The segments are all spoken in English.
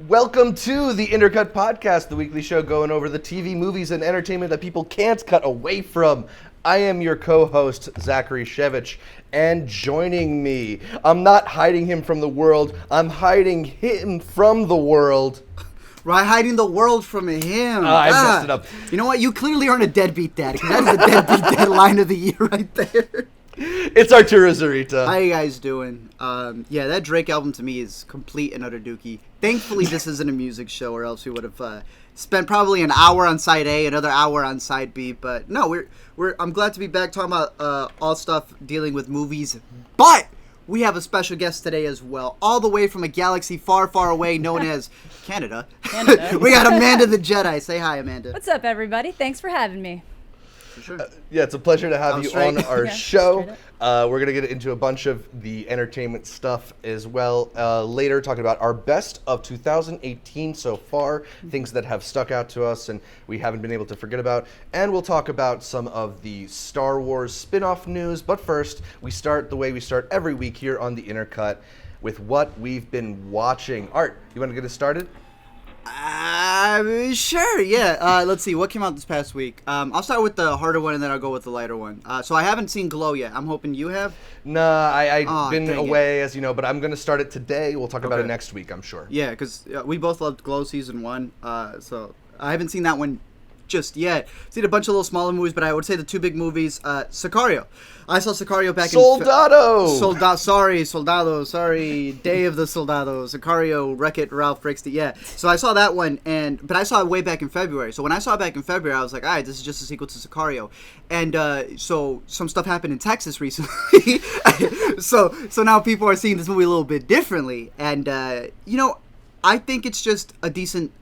Welcome to the Intercut podcast, the weekly show going over the TV, movies, and entertainment that people can't cut away from. I am your co-host, Zachary Shevich, and joining me, I'm not hiding him from the world, I'm hiding him from the world. Right, hiding the world from him. I messed it up. You know what? You clearly aren't a deadbeat dad, because that is the deadbeat dad line of the year right there. It's Arturo Zurita. How you guys doing? Yeah, that Drake album to me is complete and utter dookie. Thankfully, this isn't a music show, or else we would have spent probably an hour on side A, another hour on side B. But no, I'm glad to be back talking about all stuff dealing with movies. But we have a special guest today as well, all the way from a galaxy far, far away, known as Canada. We got Amanda the Jedi. Say hi, Amanda. What's up, everybody? Thanks for having me. Sure. Yeah, it's a pleasure to have you on our show. Straight We're going to get into a bunch of the entertainment stuff as well later, talking about our best of 2018 so far, things that have stuck out to us and we haven't been able to forget about. And we'll talk about some of the Star Wars spin-off news. But first, we start the way we start every week here on the Intercut with what we've been watching. Art, you want to get us started? Sure, yeah. Let's see, what came out this past week? I'll start with the harder one and then I'll go with the lighter one. So I haven't seen Glow yet. I'm hoping you have? Nah, I've been away, as you know, but I'm going to start it today. We'll talk about it next week, I'm sure. Yeah, because we both loved Glow Season 1, so I haven't seen that one just yet. I've seen a bunch of little smaller movies, but I would say the two big movies, Sicario. I saw Sicario back Soldado! Soldado, sorry, Day of the Soldado, Sicario, Wreck-It, Ralph Brixton, yeah. So I saw that one, but I saw it way back in February. So when I saw it back in February, I was like, all right, this is just a sequel to Sicario. And so some stuff happened in Texas recently. so now people are seeing this movie a little bit differently. And, I think it's just a decent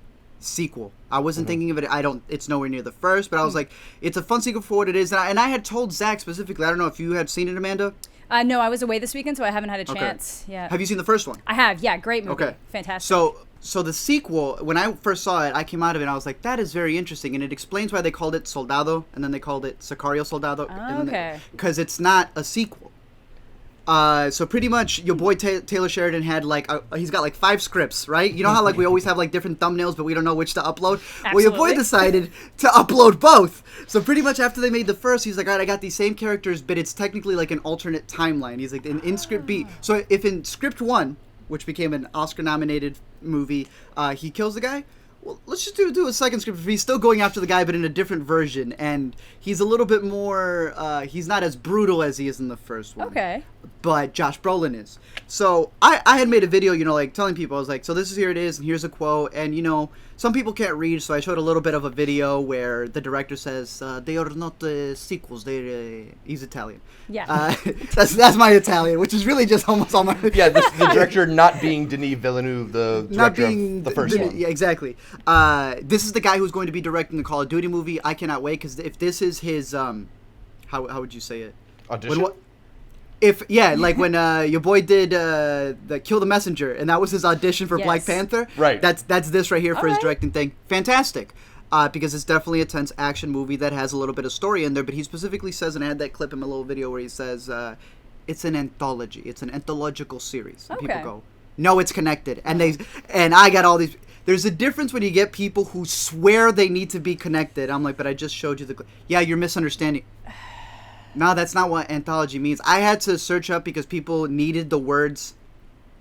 sequel. I wasn't thinking of it. It's nowhere near the first, but I was like, it's a fun sequel for what it is. And I had told Zach specifically. I don't know if you had seen it, Amanda. No, I was away this weekend, so I haven't had a chance. Okay. Yeah. Have you seen the first one? I have. Yeah, great movie. Okay. Fantastic. So the sequel, when I first saw it, I came out of it and I was like, that is very interesting, and it explains why they called it Soldado and then they called it Sicario Soldado. Oh, okay. Because it's not a sequel. So pretty much your boy Taylor Sheridan had he's got 5 scripts, right? You know how we always have different thumbnails, but we don't know which to upload? Absolutely. Well, your boy decided to upload both. So pretty much after they made the first, he's like, all right, I got these same characters, but it's technically an alternate timeline. He's like, in script B. So if in script 1, which became an Oscar-nominated movie, he kills the guy, well, let's just do a second script. He's still going after the guy, but in a different version, and he's a little bit more, he's not as brutal as he is in the first one. Okay. But Josh Brolin is. So I had made a video, telling people, I was like, so here it is, and here's a quote, and some people can't read, so I showed a little bit of a video where the director says, they are not sequels, he's Italian. Yeah. That's my Italian, which is really just almost all my... Yeah, the director not being Denis Villeneuve, the director of the first one. Yeah, exactly. This is the guy who's going to be directing the Call of Duty movie. I cannot wait, because if this is his, how would you say it? Audition? When your boy did the Kill the Messenger, and that was his audition for Black Panther. Right. That's this right here for his directing thing. Fantastic. Because it's definitely a tense action movie that has a little bit of story in there, but he specifically says, and I had that clip in my little video where he says, it's an anthology. It's an anthological series. And people go, no, it's connected. And I got all these... There's a difference when you get people who swear they need to be connected. I'm like, but I just showed you the clip. Yeah, you're misunderstanding. No, that's not what anthology means. I had to search up because people needed the words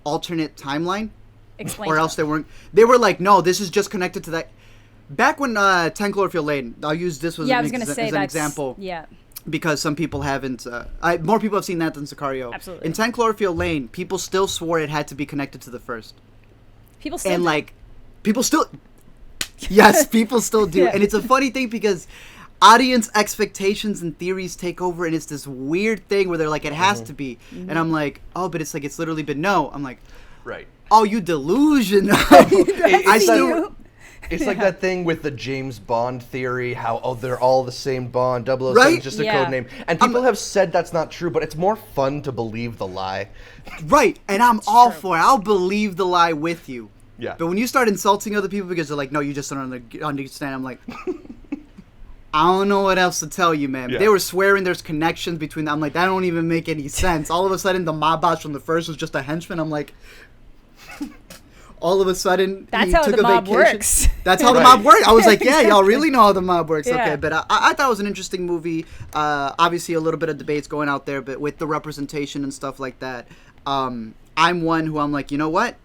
alternate timeline. Explain. Or else they weren't. They were like, no, this is just connected to that. Back when 10 Cloverfield Lane, I'll use this as an example. Yeah. Because some people haven't. More people have seen that than Sicario. Absolutely. In 10 Cloverfield Lane, people still swore it had to be connected to the first. People still people still... Yes, people still do. Yeah. And it's a funny thing because... audience expectations and theories take over, and it's this weird thing where they're like, it has to be. And I'm like, oh, but it's literally been no. I'm like, right. Oh, you delusion. It's like that thing with the James Bond theory, how, they're all the same Bond, 007 right? is just a code name. And people have said that's not true, but it's more fun to believe the lie. Right, and I'm all for it. I'll believe the lie with you. Yeah. But when you start insulting other people because they're like, no, you just don't understand, I'm like... I don't know what else to tell you, man. Yeah. They were swearing there's connections between them. I'm like, that don't even make any sense. All of a sudden, the mob boss from the first was just a henchman. I'm like, all of a sudden That's he how took the a mob vacation. works. That's how the Right. mob works. I was like, yeah, y'all really know how the mob works. Yeah. Okay, but I thought it was an interesting movie. Obviously, a little bit of debates going out there, but with the representation and stuff like that, I'm one who I'm like, you know what?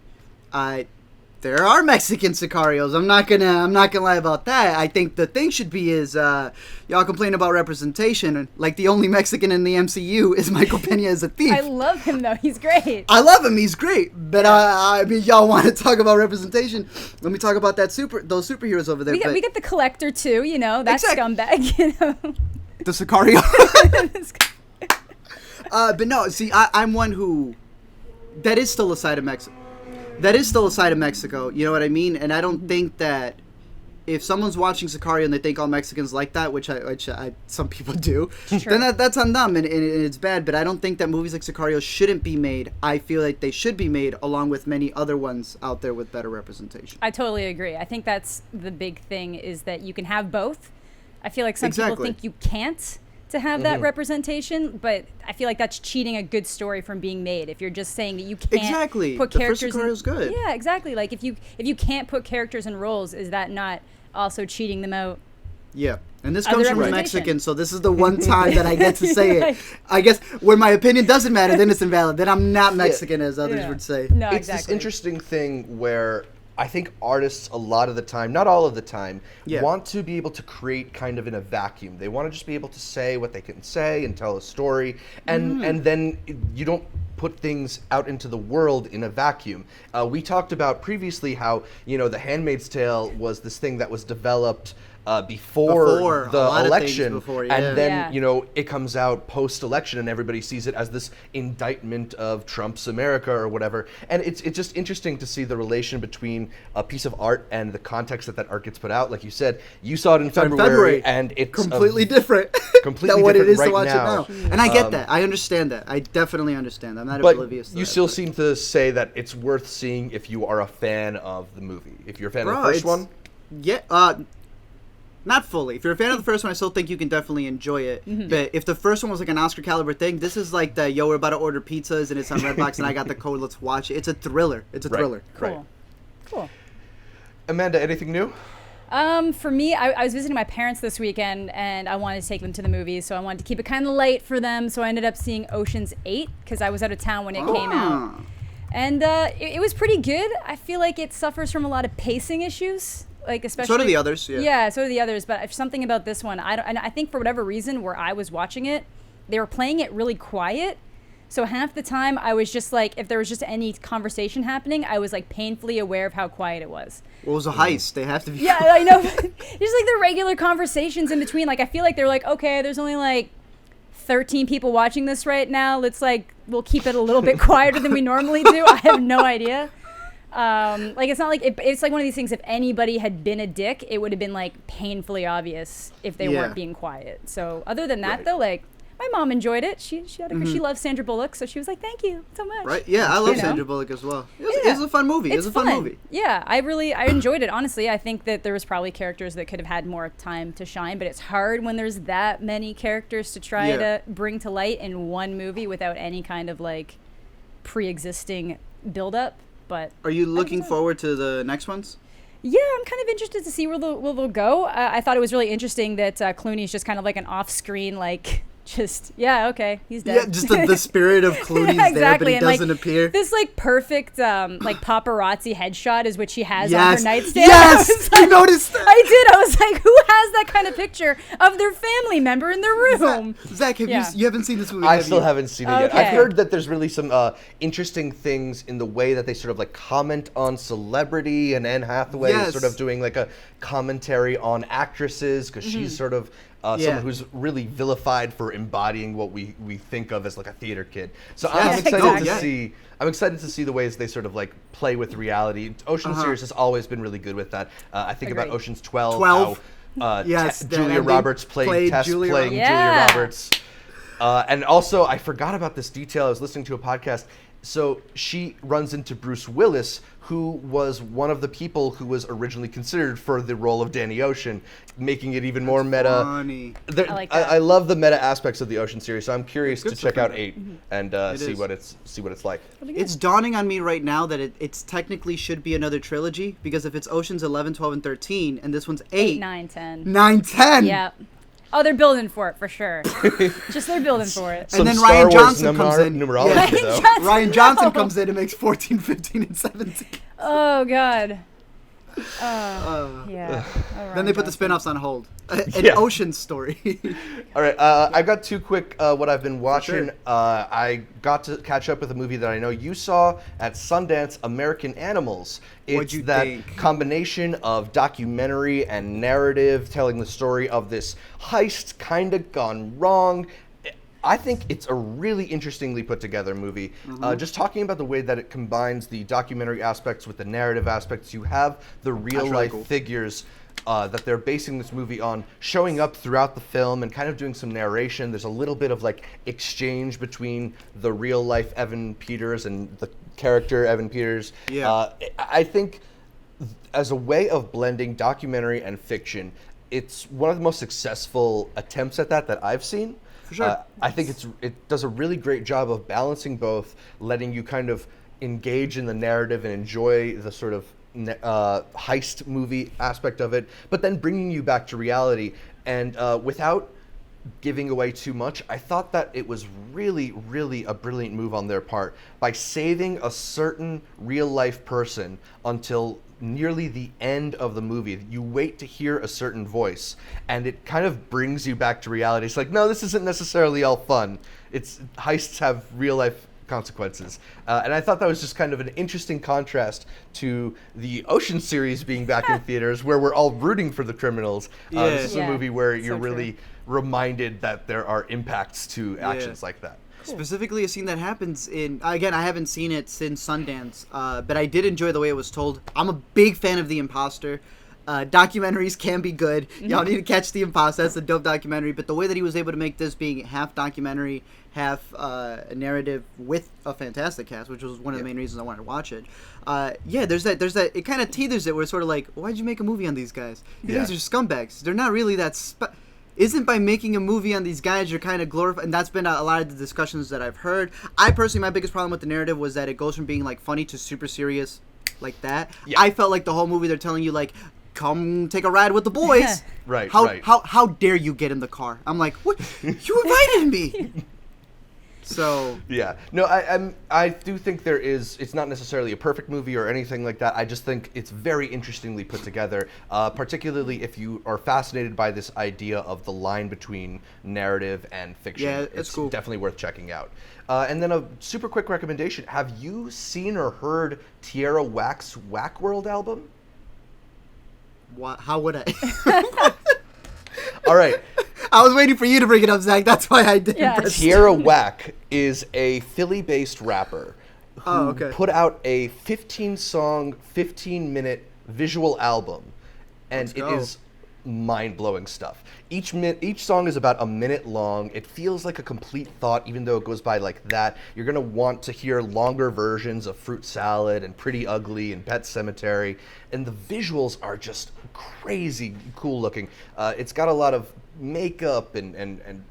There are Mexican Sicarios. I'm not gonna lie about that. I think the thing should be is y'all complain about representation. Like the only Mexican in the MCU is Michael Pena as a thief. I love him though. He's great. I love him. He's great. But I mean, y'all want to talk about representation? Let me talk about those superheroes over there. We get the Collector too. You know, that Exact- scumbag. You know. the Sicario. But no, see, I'm one who that is still a side of Mexico. That is still a side of Mexico. You know what I mean? And I don't think that if someone's watching Sicario and they think all Mexicans like that, which some people do, then that's on them and it's bad. But I don't think that movies like Sicario shouldn't be made. I feel like they should be made along with many other ones out there with better representation. I totally agree. I think that's the big thing is that you can have both. I feel like some people think you can't to have that representation, but I feel like that's cheating a good story from being made. If you're just saying that you can't put the characters first Sicaria's good. Yeah, exactly. Like if you can't put characters in roles, is that not also cheating them out? Yeah. And this Other comes from a representation. Mexican, so this is the one time that I get to say Right. it. I guess when my opinion doesn't matter, then it's invalid. Then I'm not Mexican, as others Yeah. would say. No, It's exactly. this interesting thing where I think artists a lot of the time, not all of the time, want to be able to create kind of in a vacuum. They want to just be able to say what they can say and tell a story, and then you don't put things out into the world in a vacuum. We talked about previously how, you know, The Handmaid's Tale was this thing that was developed before a the lot of things election, before, yeah. and then Yeah. you know it comes out post-election, and everybody sees it as this indictment of Trump's America or whatever. And it's just interesting to see the relation between a piece of art and the context that art gets put out. Like you said, you saw it in February, and it's completely different completely than what it different is right to watch now. it now. And I get that. I understand that. I definitely understand. I'm not But oblivious to you that, still but- seem to say that it's worth seeing if you are a fan of the movie. If you're a fan of the first it's- one, Yeah, not fully. If you're a fan of the first one, I still think you can definitely enjoy it. But if the first one was like an Oscar caliber thing, this is like the we're about to order pizzas and it's on Redbox and I got the code, let's watch it. It's a thriller. It's a thriller. Cool. Cool. Amanda, anything new? For me, I was visiting my parents this weekend, and I wanted to take them to the movies, so I wanted to keep it kind of light for them. So I ended up seeing Ocean's 8 because I was out of town when it came out, and it was pretty good. I feel like it suffers from a lot of pacing issues, like especially. So do the others. Yeah. Yeah, so do the others. But if something about this one, and I think for whatever reason, where I was watching it, they were playing it really quiet. So half the time, I was just like, if there was just any conversation happening, I was like painfully aware of how quiet it was. Well, it was a heist. They have to be. Yeah, I know. Just like the regular conversations in between. Like, I feel like they're like, okay, there's only like 13 people watching this right now. We'll keep it a little bit quieter than we normally do. I have no idea. Like, it's not like, it's like one of these things, if anybody had been a dick, it would have been like painfully obvious if they weren't being quiet. So other than that, though, like, my mom enjoyed it. She loves Sandra Bullock, so she was like, "Thank you so much." Right? Yeah, I love Sandra Bullock as well. It was a fun movie. It was a fun movie. Yeah, I enjoyed it. Honestly, I think that there was probably characters that could have had more time to shine, but it's hard when there's that many characters to try to bring to light in one movie without any kind of like pre-existing build-up. But Are you looking forward to the next ones? yeah, I'm kind of interested to see where they'll go. I thought it was really interesting that Clooney's just kind of like an off-screen like. Okay, he's dead. Yeah, just the spirit of Clooney's Yeah, exactly. there, but he And, doesn't like, appear. This like perfect like paparazzi headshot is what she has on her nightstand. Yes, I was you like- noticed that. I did. I was like, who has that kind of picture of their family member in their room? Zach, you haven't seen this movie? I still haven't seen it yet. I've Okay. heard that there's really some interesting things in the way that they sort of like comment on celebrity, and Anne Hathaway is sort of doing like a commentary on actresses because she's sort of someone who's really vilified for embodying what we think of as like a theater kid. So I'm excited to see. I'm excited to see the ways they sort of like play with reality. Ocean series has always been really good with that. I think about Agreed. Ocean's 12. 12. How, Yes, Julia and they Roberts played Tess Julia playing Roberts. Julia Yeah. Roberts. And also, I forgot about this detail. I was listening to a podcast. So she runs into Bruce Willis, who was one of the people who was originally considered for the role of Danny Ocean, making it even more meta. Funny. I like that. I love the meta aspects of the Ocean series, so I'm curious Good to check stuff. out 8 and see is. what it's like. It's dawning on me right now that it's technically should be another trilogy, because if it's Oceans 11, 12, and 13, and this one's 8, 9, 10. 9, 10. Yeah. Oh, they're building for it for sure. Just they're building for it. And then Star Ryan Wars Johnson comes in. numerology, Yeah. though. Ryan Johnson comes in and makes 14, 15, and 17. Oh God. Yeah. Oh, Then they put the Johnson. spin-offs on hold. An Yeah. Ocean story. All right, I've got 2 quick what I've been watching. sure. I got to catch up with a movie that I know you saw at Sundance, American Animals. What'd It's you that think? combination of documentary and narrative telling the story of this heist kind of gone wrong. I think it's a really interestingly put together movie. Just talking about the way that it combines the documentary aspects with the narrative aspects. You have the real really life cool. figures that they're basing this movie on showing up throughout the film and kind of doing some narration. There's a little bit of like exchange between the real life Evan Peters and the character Evan Peters. Yeah. I think as a way of blending documentary and fiction, it's one of the most successful attempts at that I've seen. For sure. I think it does a really great job of balancing both, letting you kind of engage in the narrative and enjoy the sort of heist movie aspect of it, but then bringing you back to reality. And without giving away too much, I thought that it was really, really a brilliant move on their part by saving a certain real life person until nearly the end of the movie. You wait to hear a certain voice, and it kind of brings you back to reality. It's like, no, this isn't necessarily all fun. It's heists have real life consequences, and I thought that was just kind of an interesting contrast to the Ocean series being back in theaters, where we're all rooting for the criminals. This is a Yeah. movie where So you're true. really reminded that there are impacts to actions like that. Specifically, a scene that happens in, again, I haven't seen it since Sundance, but I did enjoy the way it was told. I'm a big fan of The Imposter. Documentaries can be good. Y'all need to catch The Imposter. That's a dope documentary. But the way that he was able to make this being half documentary, half a narrative with a fantastic cast, which was one of the main reasons I wanted to watch it. There's that. It kind of teethers it, where it's sort of like, why'd you make a movie on these guys? These guys are scumbags. They're not really that. Isn't by making a movie on these guys you're kind of glorifying, and that's been a lot of the discussions that I've heard. I personally, my biggest problem with the narrative was that it goes from being like funny to super serious like that. Yeah. I felt like the whole movie they're telling you like, come take a ride with the boys. Right, How right. how dare you get in the car? I'm like, what? You invited me. So Yeah, no, I do think it's not necessarily a perfect movie or anything like that. I just think it's very interestingly put together, particularly if you are fascinated by this idea of the line between narrative and fiction. Yeah, it's cool. Definitely worth checking out. And then a super quick recommendation. Have you seen or heard Tierra Whack's Whack World album? what? How would I? All right. I was waiting for you to bring it up, Zach. That's why I didn't. Yeah. press- Tierra Whack is a Philly-based rapper who okay. put out a 15-song, 15-minute visual album, and Let's it go. is mind-blowing stuff. Each song is about a minute long. It feels like a complete thought, even though it goes by like that. You're gonna want to hear longer versions of Fruit Salad and Pretty Ugly and Pet Sematary, and the visuals are just crazy cool looking. It's got a lot of makeup and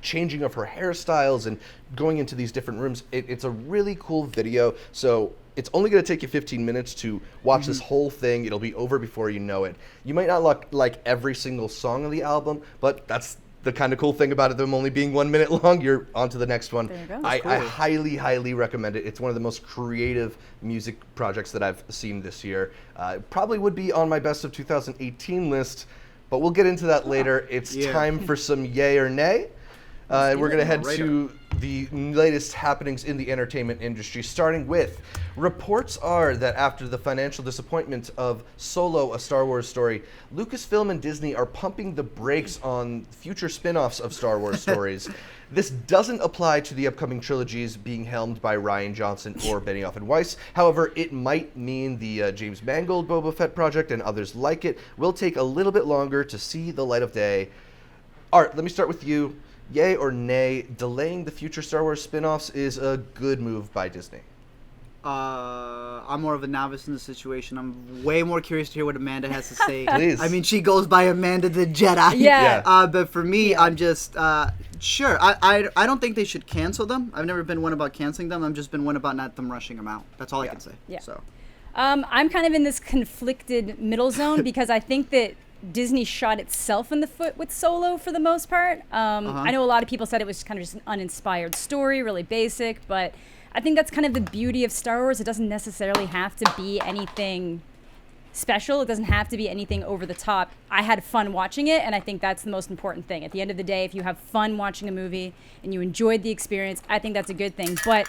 changing of her hairstyles and going into these different rooms. It's a really cool video. So it's only going to take you 15 minutes to watch this whole thing. It'll be over before you know it. You might not like every single song of the album, but that's the kind of cool thing about it, them only being 1 minute long. You're on to the next one. There you go. I highly, highly recommend it. It's one of the most creative music projects that I've seen this year. It probably would be on my best of 2018 list, but we'll get into that later. It's time for some yay or nay. And we're going to head to the latest happenings in the entertainment industry, starting with reports are that after the financial disappointment of Solo, a Star Wars story, Lucasfilm and Disney are pumping the brakes on future spin-offs of Star Wars stories. This doesn't apply to the upcoming trilogies being helmed by Rian Johnson or Benioff and Weiss. However, it might mean the James Mangold Boba Fett project and others like it will take a little bit longer to see the light of day. Art, let me start with you. Yay or nay, delaying the future Star Wars spin-offs is a good move by Disney? I'm more of a novice in the situation. I'm way more curious to hear what Amanda has to say. Please. I mean, she goes by Amanda the Jedi. Yeah. But for me, I'm just sure. I don't think they should cancel them. I've never been one about canceling them. I've just been one about not them rushing them out. That's all I can say. Yeah. So. I'm kind of in this conflicted middle zone because I think that Disney shot itself in the foot with Solo for the most part. I know a lot of people said it was kind of just an uninspired story, really basic, but I think that's kind of the beauty of Star Wars. It doesn't necessarily have to be anything special. It doesn't have to be anything over the top. I had fun watching it, and I think that's the most important thing. At the end of the day, if you have fun watching a movie and you enjoyed the experience, I think that's a good thing. But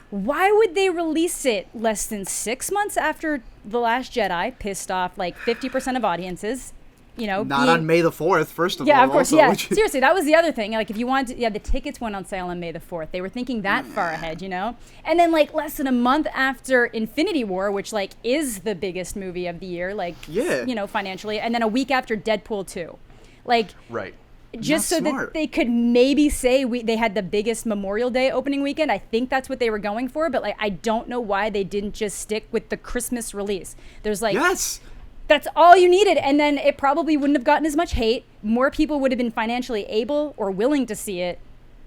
why would they release it less than 6 months after The Last Jedi pissed off like 50% of audiences? You know, not on May the 4th, first of all. Yeah, of course, also, yeah. which- Seriously, that was the other thing. Like, if you wanted to, the tickets went on sale on May the 4th. They were thinking that far ahead, you know? And then, like, less than a month after Infinity War, which, like, is the biggest movie of the year, like, you know, financially, and then a week after Deadpool 2. Like, Right. just Not so smart. that they could maybe say they had the biggest Memorial Day opening weekend. I think that's what they were going for, but, like, I don't know why they didn't just stick with the Christmas release. There's, like... Yes! That's all you needed, and then it probably wouldn't have gotten as much hate. More people would have been financially able or willing to see it.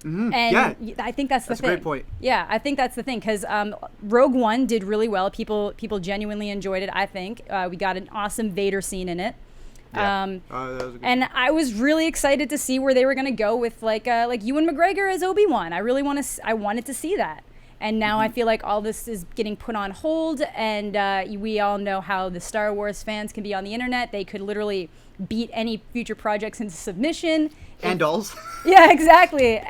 And I think that's the thing. That's a great point. Yeah, I think that's the thing, because Rogue One did really well. People genuinely enjoyed it, I think. We got an awesome Vader scene in it. Yeah. That was a good And I was really excited to see where they were going to go with like Ewan McGregor as Obi-Wan. I wanted to see that. And now I feel like all this is getting put on hold, and we all know how the Star Wars fans can be on the internet. They could literally beat any future projects into submission. And dolls. Yeah, exactly.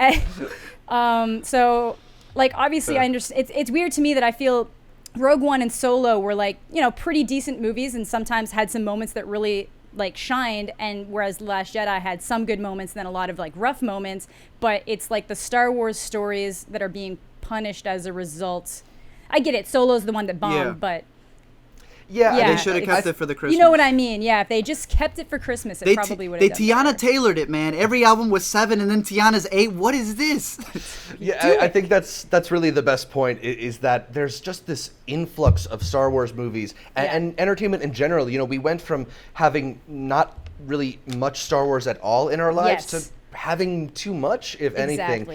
So, like, obviously, I understand. It's weird to me that I feel Rogue One and Solo were, like, you know, pretty decent movies, and sometimes had some moments that really, like, shined, and whereas The Last Jedi had some good moments and then a lot of, like, rough moments. But it's like the Star Wars stories that are being punished as a result. I get it. Solo's the one that bombed, but they should have kept it for the Christmas. you know what I mean? Yeah, if they just kept it for Christmas, it probably would have. They Tiana tailored it, man. Every album was 7, and then Tiana's 8. What is this? Yeah, I think that's really the best point. Is that there's just this influx of Star Wars movies and entertainment in general. You know, we went from having not really much Star Wars at all in our lives to having too much, if anything.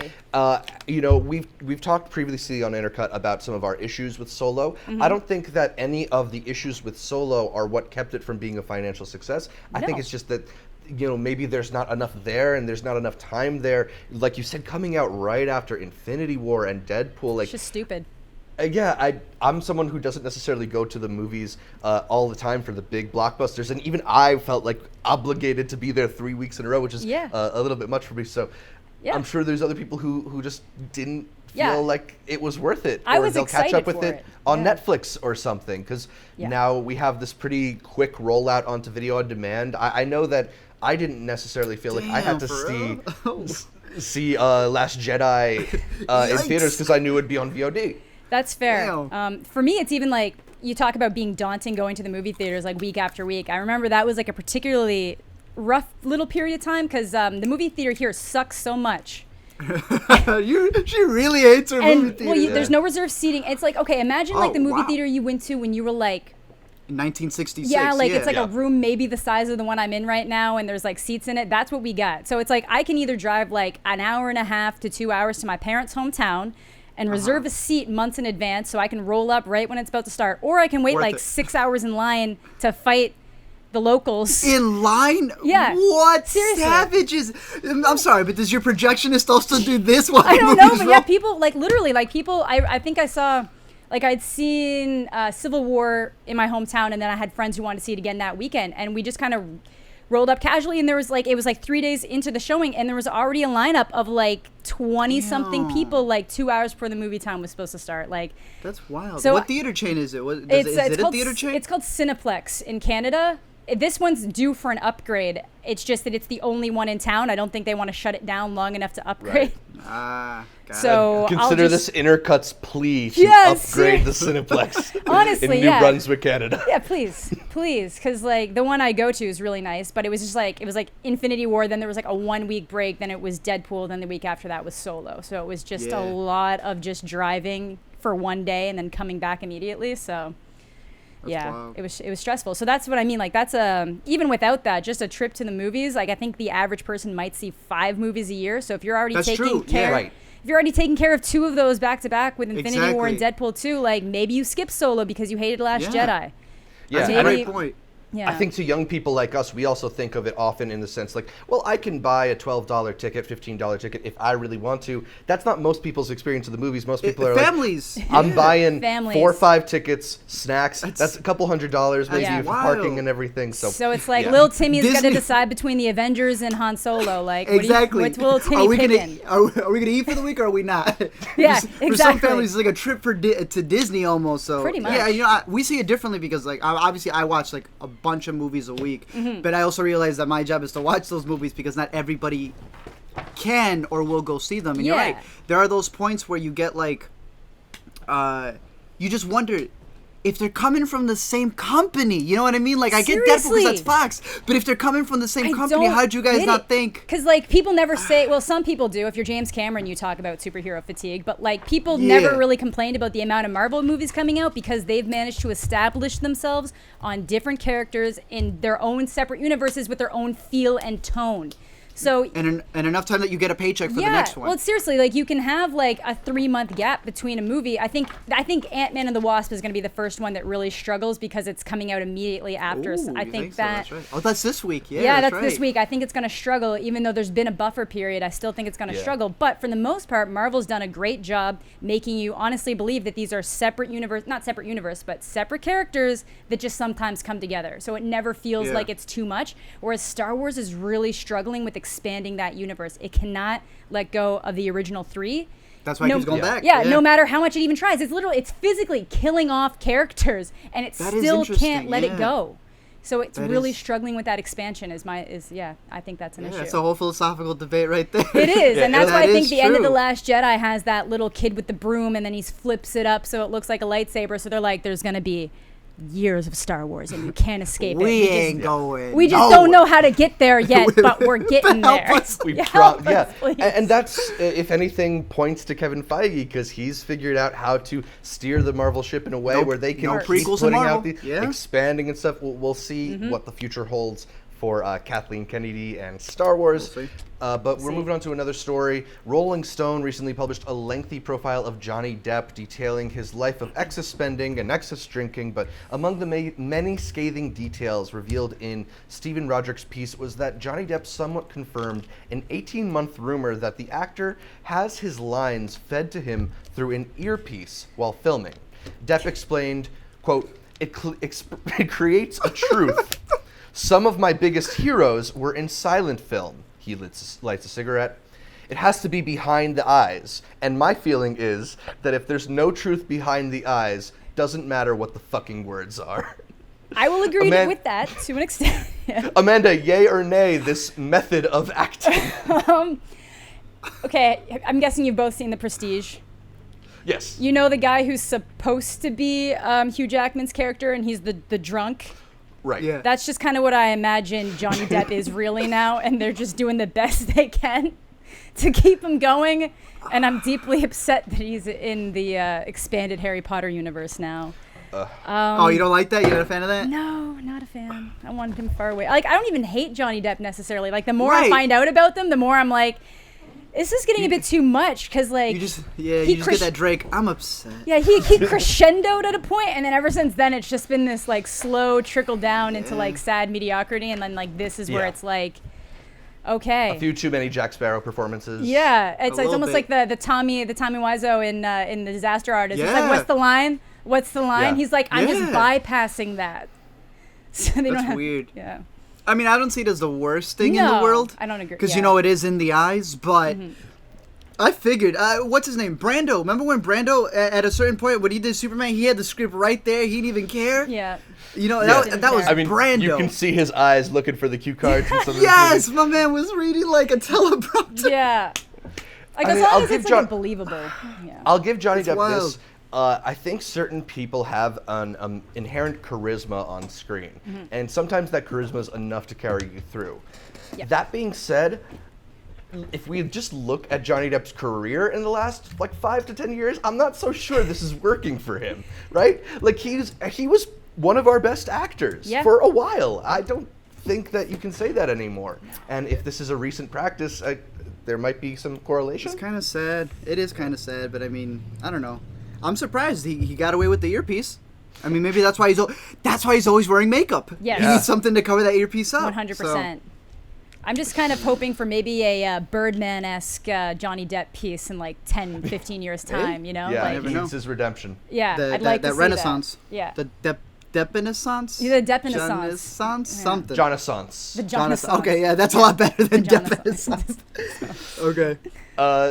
You know, we've talked previously on Intercut about some of our issues with Solo. I don't think that any of the issues with Solo are what kept it from being a financial success. I think it's just that, you know, maybe there's not enough there and there's not enough time there. Like you said, coming out right after Infinity War and Deadpool, like, It's just stupid. I'm someone who doesn't necessarily go to the movies all the time for the big blockbusters, and even I felt like obligated to be there 3 weeks in a row, which is a little bit much for me. So I'm sure there's other people who just didn't feel like it was worth it, I or was they'll catch excited up with for it on Netflix or something, because now we have this pretty quick rollout onto video on demand. I know that I didn't necessarily feel like I had to see Last Jedi in theaters because I knew it would be on VOD. That's fair. For me, it's even like, you talk about being daunting going to the movie theaters like week after week. I remember that was like a particularly rough little period of time because the movie theater here sucks so much. She really hates her movie theater. Well, there's no reserved seating. It's like, okay, imagine like the movie theater you went to when you were like... In 1966. Yeah, like it's like a room maybe the size of the one I'm in right now, and there's like seats in it. That's what we got. So it's like I can either drive like an hour and a half to 2 hours to my parents' hometown and reserve a seat months in advance so I can roll up right when it's about to start. Or I can wait like 6 hours in line to fight the locals. In line? Yeah. What? Seriously. Savages. I'm sorry, but does your projectionist also do this while I don't know, but yeah, people, like literally, like people, I think I saw, like I'd seen Civil War in my hometown, and then I had friends who wanted to see it again that weekend, and we just kind of rolled up casually, and there was like, it was like 3 days into the showing, and there was already a lineup of like 20 something people like 2 hours before the movie time was supposed to start. Like, that's wild. So what theater chain is it? Is it a theater chain? It's called Cineplex in Canada. This one's due for an upgrade. It's just that it's the only one in town. I don't think they want to shut it down long enough to upgrade. Got so consider this Intercut's plea to upgrade the Cineplex honestly, in New Brunswick, Canada. Yeah, please, because like the one I go to is really nice, but it was just like, it was like Infinity War, then there was like a 1 week break, then it was Deadpool, then the week after that was Solo. So it was just a lot of just driving for one day and then coming back immediately. So yeah, wild. it was stressful. So that's what I mean. Like that's even without that, just a trip to the movies. Like I think the average person might see 5 movies a year. So if you're already That's taking true. care, Yeah. Right. if you're already taking care of 2 of those back to back with Infinity War and Exactly. Deadpool 2, like maybe you skip Solo because you hated Last Yeah. Jedi. Yeah, That's a and Maybe- great point. Yeah. I think to young people like us, we also think of it often in the sense like, well, I can buy a $12 ticket, $15 ticket if I really want to. That's not most people's experience of the movies. Most people are Families. like, I'm buying Families. 4 or 5 tickets, snacks. That's a couple $100 maybe Yeah. for Wild. parking and everything. So So it's like yeah. Lil Timmy's got to Disney- decide between the Avengers and Han Solo. Like, Exactly. what's Lil Timmy are we picking? gonna are we gonna eat for the week or are we not? Yeah, For some exactly. families, it's like a trip to Disney almost. So Pretty yeah, much. we see it differently because like obviously I watch like a bunch of movies a week, but I also realize that my job is to watch those movies because not everybody can or will go see them. And you're Yeah. right, there are those points where you get like, you just wonder if they're coming from the same company. You know what I mean? Like I get Deadpool because Seriously. that's Fox, but if they're coming from the same I company, don't how'd you guys get not it. think? Because like people never say, well, some people do. If you're James Cameron, you talk about superhero fatigue, but like people Yeah. never really complained about the amount of Marvel movies coming out because they've managed to establish themselves on different characters in their own separate universes with their own feel and tone. So And enough time that you get a paycheck for the next one. well, seriously, like you can have like a 3-month gap between a movie. I think Ant-Man and the Wasp is going to be the first one that really struggles because it's coming out immediately after. Ooh, I you think so? that. That's right. Oh, that's this week. Yeah, Yeah, that's that's this right. week. I think it's going to struggle, even though there's been a buffer period. I still think it's going to Yeah. struggle. But for the most part, Marvel's done a great job making you honestly believe that these are separate universe, not separate universe, but separate characters that just sometimes come together. So it never feels Yeah. like it's too much. Whereas Star Wars is really struggling with expanding that universe. It cannot let go of the original 3. That's why it keeps going Yeah. back. Yeah, no matter how much it even tries, it's physically killing off characters, and it That is still interesting, can't let it yeah. go. So it's That really is- struggling with that expansion. I think that's an Yeah, issue. it's a whole philosophical debate right there. It is, and that's that why I think is the end of The true. Last Jedi has that little kid with the broom, and then he flips it up so it looks like a lightsaber. So they're like, "There's gonna be years of Star Wars, and you can't escape We it." ain't going. We just nowhere. don't know how to get there yet, but we're getting Help there. us. We've Help dropped, yeah, us, please. and that's if anything points to Kevin Feige because he's figured out how to steer the Marvel ship in a way No- where they can no keep prequels in putting Marvel. out the Yeah. expanding and stuff. We'll see Mm-hmm. what the future holds for Kathleen Kennedy and Star Wars. We'll see. But we're moving on to another story. Rolling Stone recently published a lengthy profile of Johnny Depp detailing his life of excess spending and excess drinking, but among the many scathing details revealed in Stephen Roderick's piece was that Johnny Depp somewhat confirmed an 18-month rumor that the actor has his lines fed to him through an earpiece while filming. Depp explained, quote, it creates a truth. Some of my biggest heroes were in silent film. He lights a cigarette. It has to be behind the eyes. And my feeling is that if there's no truth behind the eyes, doesn't matter what the fucking words are. I will agree Aman- with that to an extent. Yeah. Amanda, yay or nay, this method of acting? Okay, I'm guessing you've both seen The Prestige. Yes. You know the guy who's supposed to be Hugh Jackman's character, and he's the drunk. Right. Yeah. That's just kind of what I imagine Johnny Depp is really now, and they're just doing the best they can to keep him going. And I'm deeply upset that he's in the expanded Harry Potter universe now. Oh, you don't like that? You're not a fan of that? No, not a fan. I wanted him far away. Like, I don't even hate Johnny Depp necessarily. Like, the more I Right. find out about them, the more I'm like, this is getting a bit too much. Because, like, You just he get that Drake. I'm upset. Yeah, he crescendoed at a point, and then ever since then, it's just been this like slow trickle down into like sad mediocrity, and then like this is where Yeah. it's like, okay, A few too many Jack Sparrow performances. yeah, it's little almost bit. like the Tommy Wiseau in the Disaster Artist. It's like, Yeah. what's the line? What's the line? Yeah. He's like, I'm just Yeah. bypassing that. So they don't That's have, weird. Yeah, I mean, I don't see it as the worst thing in the No, world. I don't agree. Because Yeah. you know it is in the eyes, but I figured, what's his name? Brando. Remember when Brando, at a certain point, when he did Superman, he had the script right there. He didn't even care. Yeah. You know, Yeah. that was I mean, Brando. you can see his eyes looking for the cue cards and some of the Yes, movies. my man was reading like a teleprompter. Yeah. Like, I as mean, long I'll as give it's John- like believable. Yeah. I'll give Johnny It's Depp wild. this. I think certain people have an inherent charisma on screen, and sometimes that charisma is enough to carry you through. Yeah. That being said, if we just look at Johnny Depp's career in the last like 5 to 10 years, I'm not so sure this is working for him, right? Like he was one of our best actors for a while. I don't think that you can say that anymore. And if this is a recent practice, there might be some correlation. It's kind of sad. It is kind of sad, but I mean, I don't know. I'm surprised he got away with the earpiece. I mean, maybe that's why he's always wearing makeup. Yes. He needs something to cover that earpiece up. 100%. So. I'm just kind of hoping for maybe a Birdman-esque Johnny Depp piece in like 10, 15 years' time, you know? Yeah, like, he needs his redemption. Yeah, I'd like to that see Renaissance. That. Yeah. The Depp-Renaissance? Yeah, the Depp-Renaissance. Renaissance? Something. Jonassance. The Jonassance. Okay, yeah, that's a lot better than The Depp-Renaissance. Okay.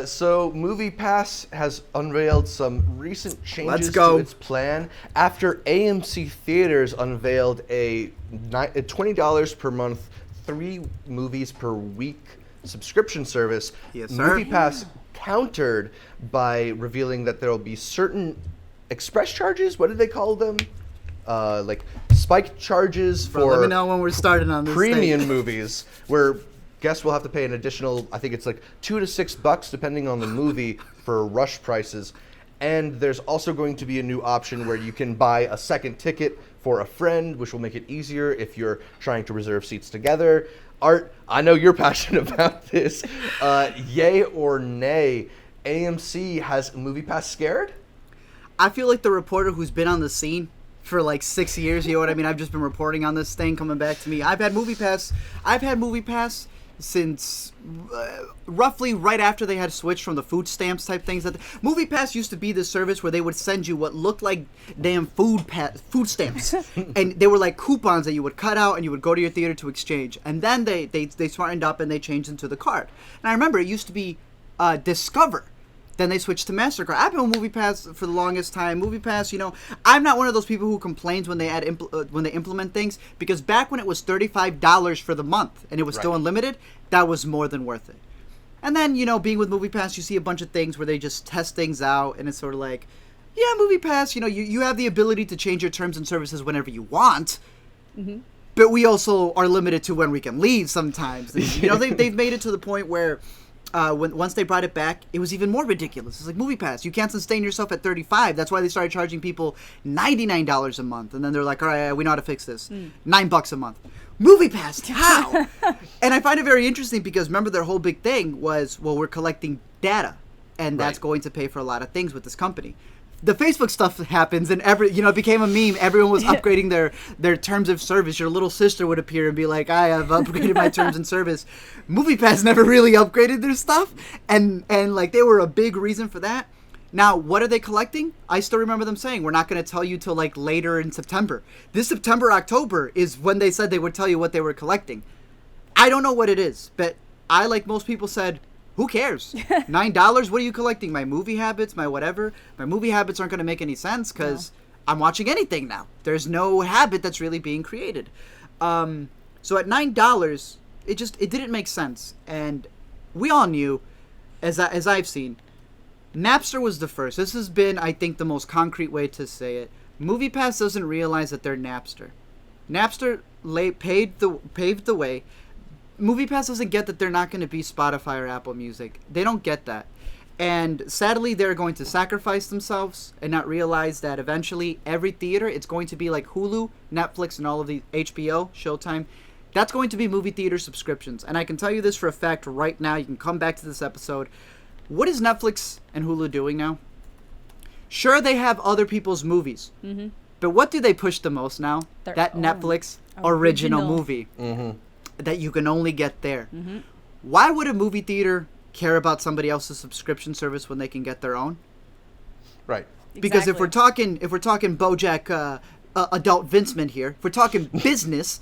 So MoviePass has unveiled some recent changes Let's go. to its plan after AMC Theaters unveiled a $20 per month, 3 movies per week subscription service. Yes, sir. MoviePass countered by revealing that there will be certain express charges. What did they call them? Like spike charges Bro, for let me know when we're starting on this premium thing. movies, where guests will have to pay an additional, I think it's like $2 to $6 depending on the movie for rush prices. And there's also going to be a new option where you can buy a second ticket for a friend, which will make it easier if you're trying to reserve seats together. Art, I know you're passionate about this. Yay or nay, AMC has MoviePass scared? I feel like the reporter who's been on the scene for like 6 years, you know what I mean? I've just been reporting on this thing coming back to me. I've had MoviePass since roughly right after they had switched from the food stamps type things. MoviePass used to be the service where they would send you what looked like damn food stamps, and they were like coupons that you would cut out and you would go to your theater to exchange. And then they smartened up and they changed into the card. And I remember it used to be Discover. Then they switched to MasterCard. I've been with MoviePass for the longest time. MoviePass, you know, I'm not one of those people who complains when they when they implement things, because back when it was $35 for the month and it was still unlimited, that was more than worth it. And then, you know, being with MoviePass, you see a bunch of things where they just test things out, and it's sort of like, yeah, MoviePass, you know, you have the ability to change your terms and services whenever you want. Mm-hmm. But we also are limited to when we can leave sometimes. You know, they've made it to the point where once they brought it back, it was even more ridiculous. It's like MoviePass, you can't sustain yourself at $35. That's why they started charging people $99 a month, and then they're like, all right, we know how to fix this. $9 a month. MoviePass, how? And I find it very interesting because remember their whole big thing was, well, we're collecting data, and that's going to pay for a lot of things with this company. The Facebook stuff happens, and it became a meme. Everyone was upgrading their terms of service. Your little sister would appear and be like, I have upgraded my terms and service. MoviePass never really upgraded their stuff, and like they were a big reason for that. Now, what are they collecting? I still remember them saying, we're not going to tell you till like later in September. This September, October is when they said they would tell you what they were collecting. I don't know what it is, but I, like most people, said, who cares? $9? What are you collecting? My movie habits? My whatever? My movie habits aren't going to make any sense because I'm watching anything now. There's no habit that's really being created. So at $9, it didn't make sense. And we all knew, as I've seen, Napster was the first. This has been, I think, the most concrete way to say it. MoviePass doesn't realize that they're Napster. Napster paved the way. MoviePass doesn't get that they're not going to be Spotify or Apple Music. They don't get that. And sadly, they're going to sacrifice themselves and not realize that eventually every theater, it's going to be like Hulu, Netflix, and all of the HBO, Showtime. That's going to be movie theater subscriptions. And I can tell you this for a fact right now. You can come back to this episode. What is Netflix and Hulu doing now? Sure, they have other people's movies. Mm-hmm. But what do they push the most now? That Netflix original movie. Mm-hmm. That you can only get there. Mm-hmm. Why would a movie theater care about somebody else's subscription service when they can get their own? Right. Because if we're talking BoJack adult Vincent here, if we're talking business,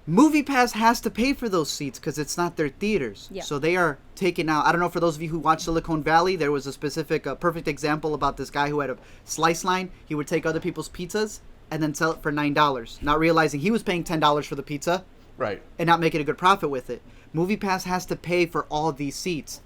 MoviePass has to pay for those seats because it's not their theaters. Yeah. So they are taking out. I don't know, for those of you who watch Silicon Valley, there was a specific perfect example about this guy who had a slice line. He would take other people's pizzas and then sell it for $9, not realizing he was paying $10 for the pizza. Right. And not making a good profit with it. MoviePass has to pay for all these seats.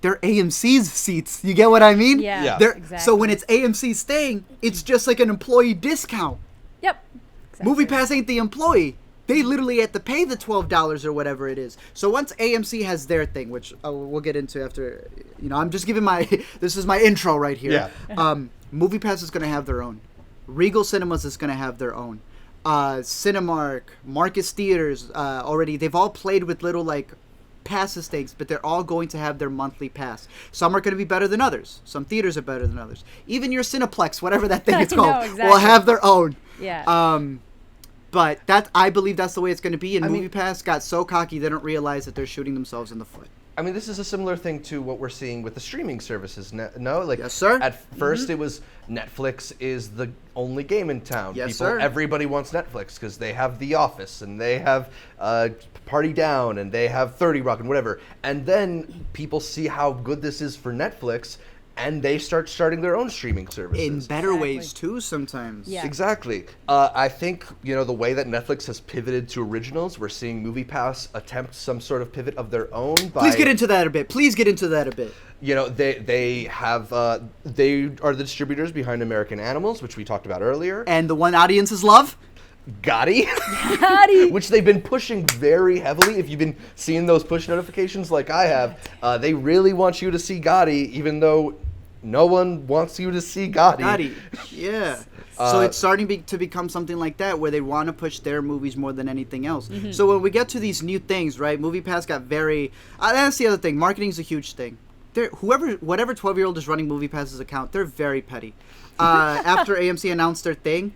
They're AMC's seats. You get what I mean? Yeah. Exactly. So when it's AMC staying, it's just like an employee discount. Yep. Exactly. MoviePass ain't the employee. They literally have to pay the $12 or whatever it is. So once AMC has their thing, which we'll get into after, I'm just giving this is my intro right here. Yeah. MoviePass is going to have their own. Regal Cinemas is going to have their own. Cinemark, Marcus Theaters, already, they've all played with little, passes things, but they're all going to have their monthly pass. Some are going to be better than others. Some theaters are better than others. Even your Cineplex, whatever that thing is called, will have their own. Yeah. But I believe that's the way it's going to be. And MoviePass got so cocky they don't realize that they're shooting themselves in the foot. I mean, this is a similar thing to what we're seeing with the streaming services. No, yes, sir. At first, it was Netflix is the only game in town. Yes, sir. Everybody wants Netflix because they have The Office and they have Party Down and they have 30 Rock and whatever. And then people see how good this is for Netflix, and they starting their own streaming services. In better ways, too, sometimes. Yeah. Exactly. I think, the way that Netflix has pivoted to originals, we're seeing MoviePass attempt some sort of pivot of their own. Please get into that a bit. They have, they are the distributors behind American Animals, which we talked about earlier. And the one audiences love? Gotti, which they've been pushing very heavily. If you've been seeing those push notifications like I have, they really want you to see Gotti, even though no one wants you to see Gotti. Yeah. So it's starting to become something like that, where they want to push their movies more than anything else. So when we get to these new things, right, MoviePass got very... that's the other thing. Marketing is a huge thing. Whatever 12-year-old is running MoviePass's account, they're very petty. After AMC announced their thing...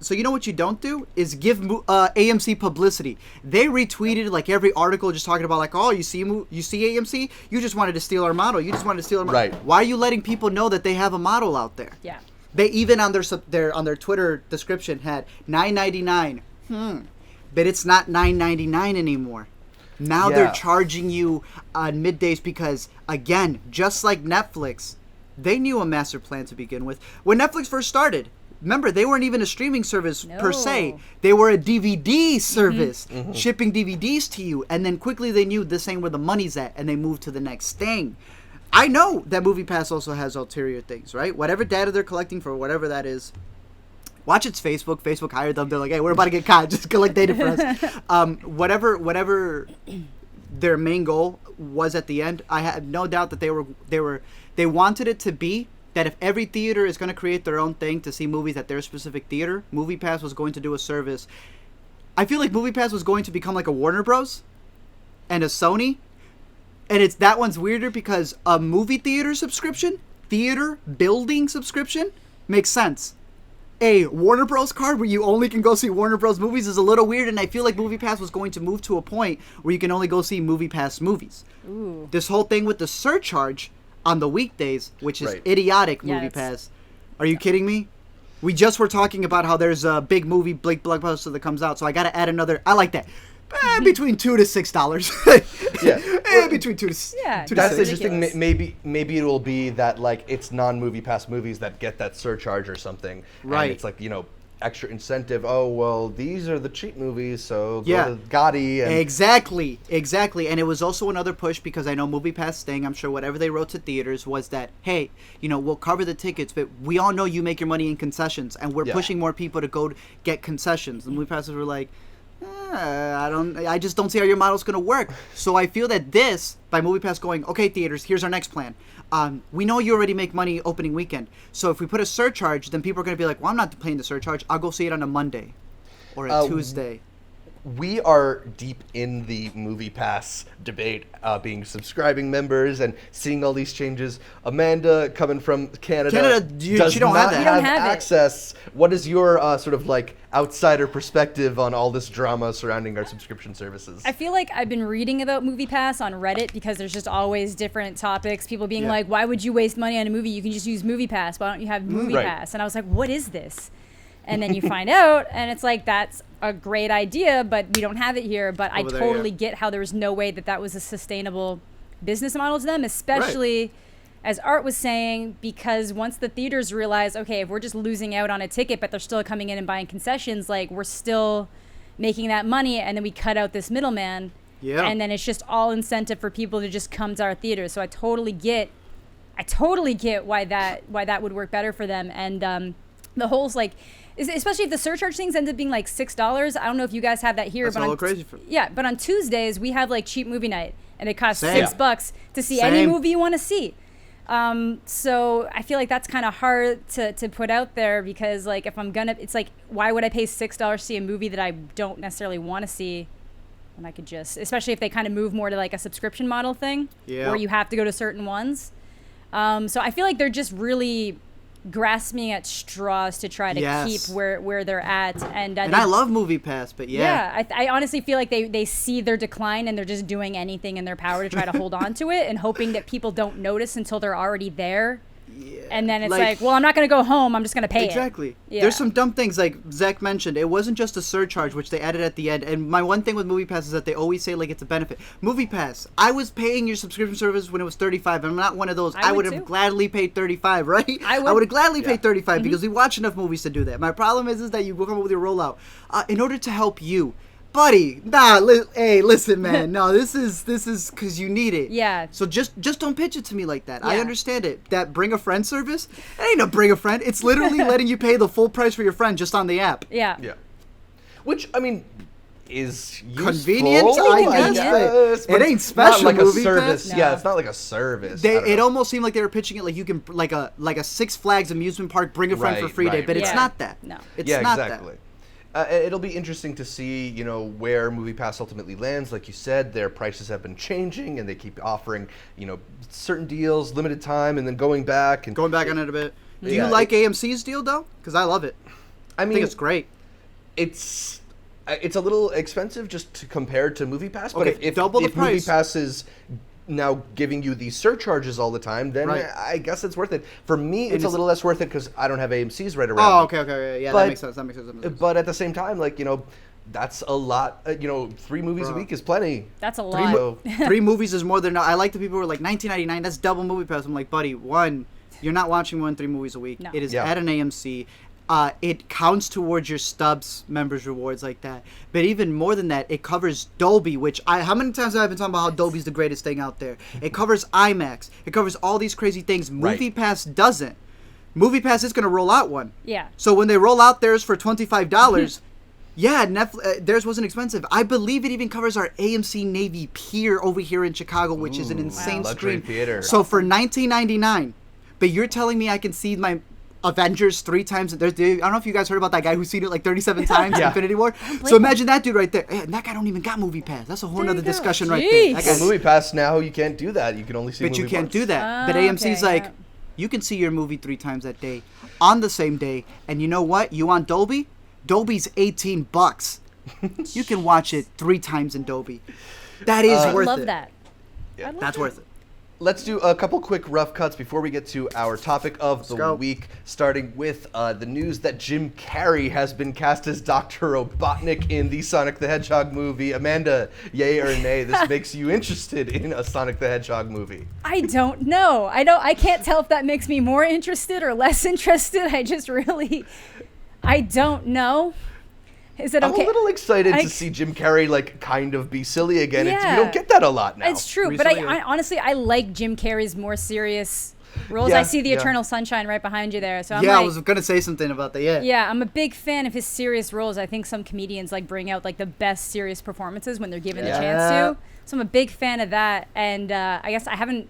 so you know what you don't do is give AMC publicity. They retweeted every article just talking about you see AMC, you just wanted to steal our model. Right. Why are you letting people know that they have a model out there? Yeah. They even on their Twitter description had $9.99. But it's not $9.99 anymore. Now they're charging you on middays because, again, just like Netflix, they knew a master plan to begin with. When Netflix first started, remember, they weren't even a streaming service per se. They were a DVD service, shipping DVDs to you. And then quickly they knew this ain't where the money's at, and they moved to the next thing. I know that MoviePass also has ulterior things, right? Whatever data they're collecting for whatever that is. Watch its Facebook. Facebook hired them. They're like, hey, we're about to get caught. Just collect data for us. Whatever their main goal was at the end, I have no doubt that they wanted it to be that if every theater is going to create their own thing to see movies at their specific theater, MoviePass was going to do a service. I feel like MoviePass was going to become like a Warner Bros. And a Sony. And that one's weirder because a movie theater subscription, theater building subscription, makes sense. A Warner Bros. Card where you only can go see Warner Bros. Movies is a little weird, and I feel like MoviePass was going to move to a point where you can only go see MoviePass movies. Ooh. This whole thing with the surcharge on the weekdays, which is right. idiotic, Yeah, MoviePass. Are you kidding me? We just were talking about how there's a big movie, big blockbuster that comes out, so I got to add another. I like that. Between $2 to $6. Yeah. Between $2 to $6. That's interesting. Maybe it will be that it's non-MoviePass movies that get that surcharge or something. Right. And it's extra incentive. Oh well, these are the cheap movies, so go to Gotti. And Exactly. And it was also another push because I know MoviePass thing. I'm sure whatever they wrote to theaters was that, hey, we'll cover the tickets, but we all know you make your money in concessions, and we're pushing more people to go get concessions. And MoviePassers were like, I just don't see how your model's going to work. So I feel that this, by MoviePass going, okay, theaters, here's our next plan. We know you already make money opening weekend. So if we put a surcharge, then people are going to be like, well, I'm not paying the surcharge. I'll go see it on a Monday or a Tuesday. We are deep in the MoviePass debate, being subscribing members and seeing all these changes. Amanda, coming from Canada, does she don't not have that. You don't have access. What is your sort of outsider perspective on all this drama surrounding our subscription services? I feel like I've been reading about MoviePass on Reddit because there's just always different topics. People being like, why would you waste money on a movie? You can just use MoviePass. Why don't you have MoviePass? Right. And I was like, what is this? And then you find out, and it's like, that's a great idea, but we don't have it here. But I totally get how there was no way that was a sustainable business model to them, especially, as Art was saying, because once the theaters realize, okay, if we're just losing out on a ticket, but they're still coming in and buying concessions, we're still making that money, and then we cut out this middleman. Yeah. And then it's just all incentive for people to just come to our theaters. So I totally get why that would work better for them. And the whole especially if the surcharge things end up being like $6. I don't know if you guys have that here. That's but a little crazy. but on Tuesdays we have like cheap movie night, and it costs Same. $6 to see Same. any movie you want to see. So I feel like that's kind of hard to put out there, because like if I'm gonna, it's like, why would I pay $6 to see a movie that I don't necessarily want to see, when I could just, especially if they kind of move more to like a subscription model thing, where you have to go to certain ones. So I feel like they're just really grasping at straws to try to keep where they're at. And I love MoviePass, but I honestly feel like they see their decline, and they're just doing anything in their power to try to hold on to it, and hoping that people don't notice until they're already there. Yeah. And then it's like, well, I'm not going to go home. I'm just going to pay it. Exactly. Yeah. There's some dumb things, like Zach mentioned. It wasn't just a surcharge, which they added at the end. And my one thing with MoviePass is that they always say, like, it's a benefit. MoviePass, I was paying your subscription service when it was $35. I'm not one of those. I would have gladly paid $35, right? I would have gladly paid $35 because we watch enough movies to do that. My problem is that you come up with your rollout. In order to help you, buddy, hey, listen, man. No, this is because you need it. Yeah. So just don't pitch it to me like that. Yeah. I understand it. That bring a friend service, it ain't no bring a friend. It's literally letting you pay the full price for your friend just on the app. Yeah. Yeah. Which, I mean, is useful. Convenient, I guess, but it ain't special. Not like a movie service. pass. Yeah, it's not like a service. It almost seemed like they were pitching it like you can like a Six Flags amusement park bring a friend for free day, but it's not that. No. It's not exactly. It'll be interesting to see, where MoviePass ultimately lands. Like you said, their prices have been changing, and they keep offering, certain deals, limited time, and then going back on it a bit. Do you like AMC's deal though? Because I love it. I think it's great. It's a little expensive just compared to MoviePass, but if double the price. MoviePass is now giving you these surcharges all the time, then I guess it's worth it. For me, it's a little less worth it because I don't have AMC's right around. Oh, okay. Yeah, that makes sense. But at the same time, like, that's a lot. 3 movies a week is plenty. That's a lot. 3 movies is more than. I like the people who are like $19.99. That's double MoviePass. I'm like, buddy, one, you're not watching more than 3 movies a week. No. It is at an AMC. It counts towards your Stubs members rewards like that. But even more than that, it covers Dolby, which how many times have I been talking about how Dolby's the greatest thing out there? It covers IMAX. It covers all these crazy things. MoviePass doesn't. MoviePass is going to roll out one. Yeah. So when they roll out theirs for $25, Netflix, theirs wasn't expensive. I believe it even covers our AMC Navy Pier over here in Chicago, which is an insane screen. Theater. So for $19.99, but you're telling me I can see my Avengers 3 times. I don't know if you guys heard about that guy who's seen it like 37 times in Infinity War. So imagine that dude right there. And that guy don't even got MoviePass. That's a whole other discussion right there. Well, MoviePass now, you can't do that. You can only see But you can't do that. Oh, but AMC's you can see your movie 3 times that day on the same day. And you know what? You want Dolby? Dolby's $18. You can watch it 3 times in Dolby. That is worth it. I love that. Yeah. That's worth it. Let's do a couple quick rough cuts before we get to our topic of the week, starting with the news that Jim Carrey has been cast as Dr. Robotnik in the Sonic the Hedgehog movie. Amanda, yay or nay, this makes you interested in a Sonic the Hedgehog movie? I don't know. I can't tell if that makes me more interested or less interested. I don't know. Is it okay? I'm a little excited to see Jim Carrey kind of be silly again. We don't get that a lot now. It's true, but I honestly like Jim Carrey's more serious roles. I see the Eternal Sunshine right behind you there. So I was gonna say something about that. Yeah, I'm a big fan of his serious roles. I think some comedians bring out the best serious performances when they're given the chance to. So I'm a big fan of that, and I guess I haven't.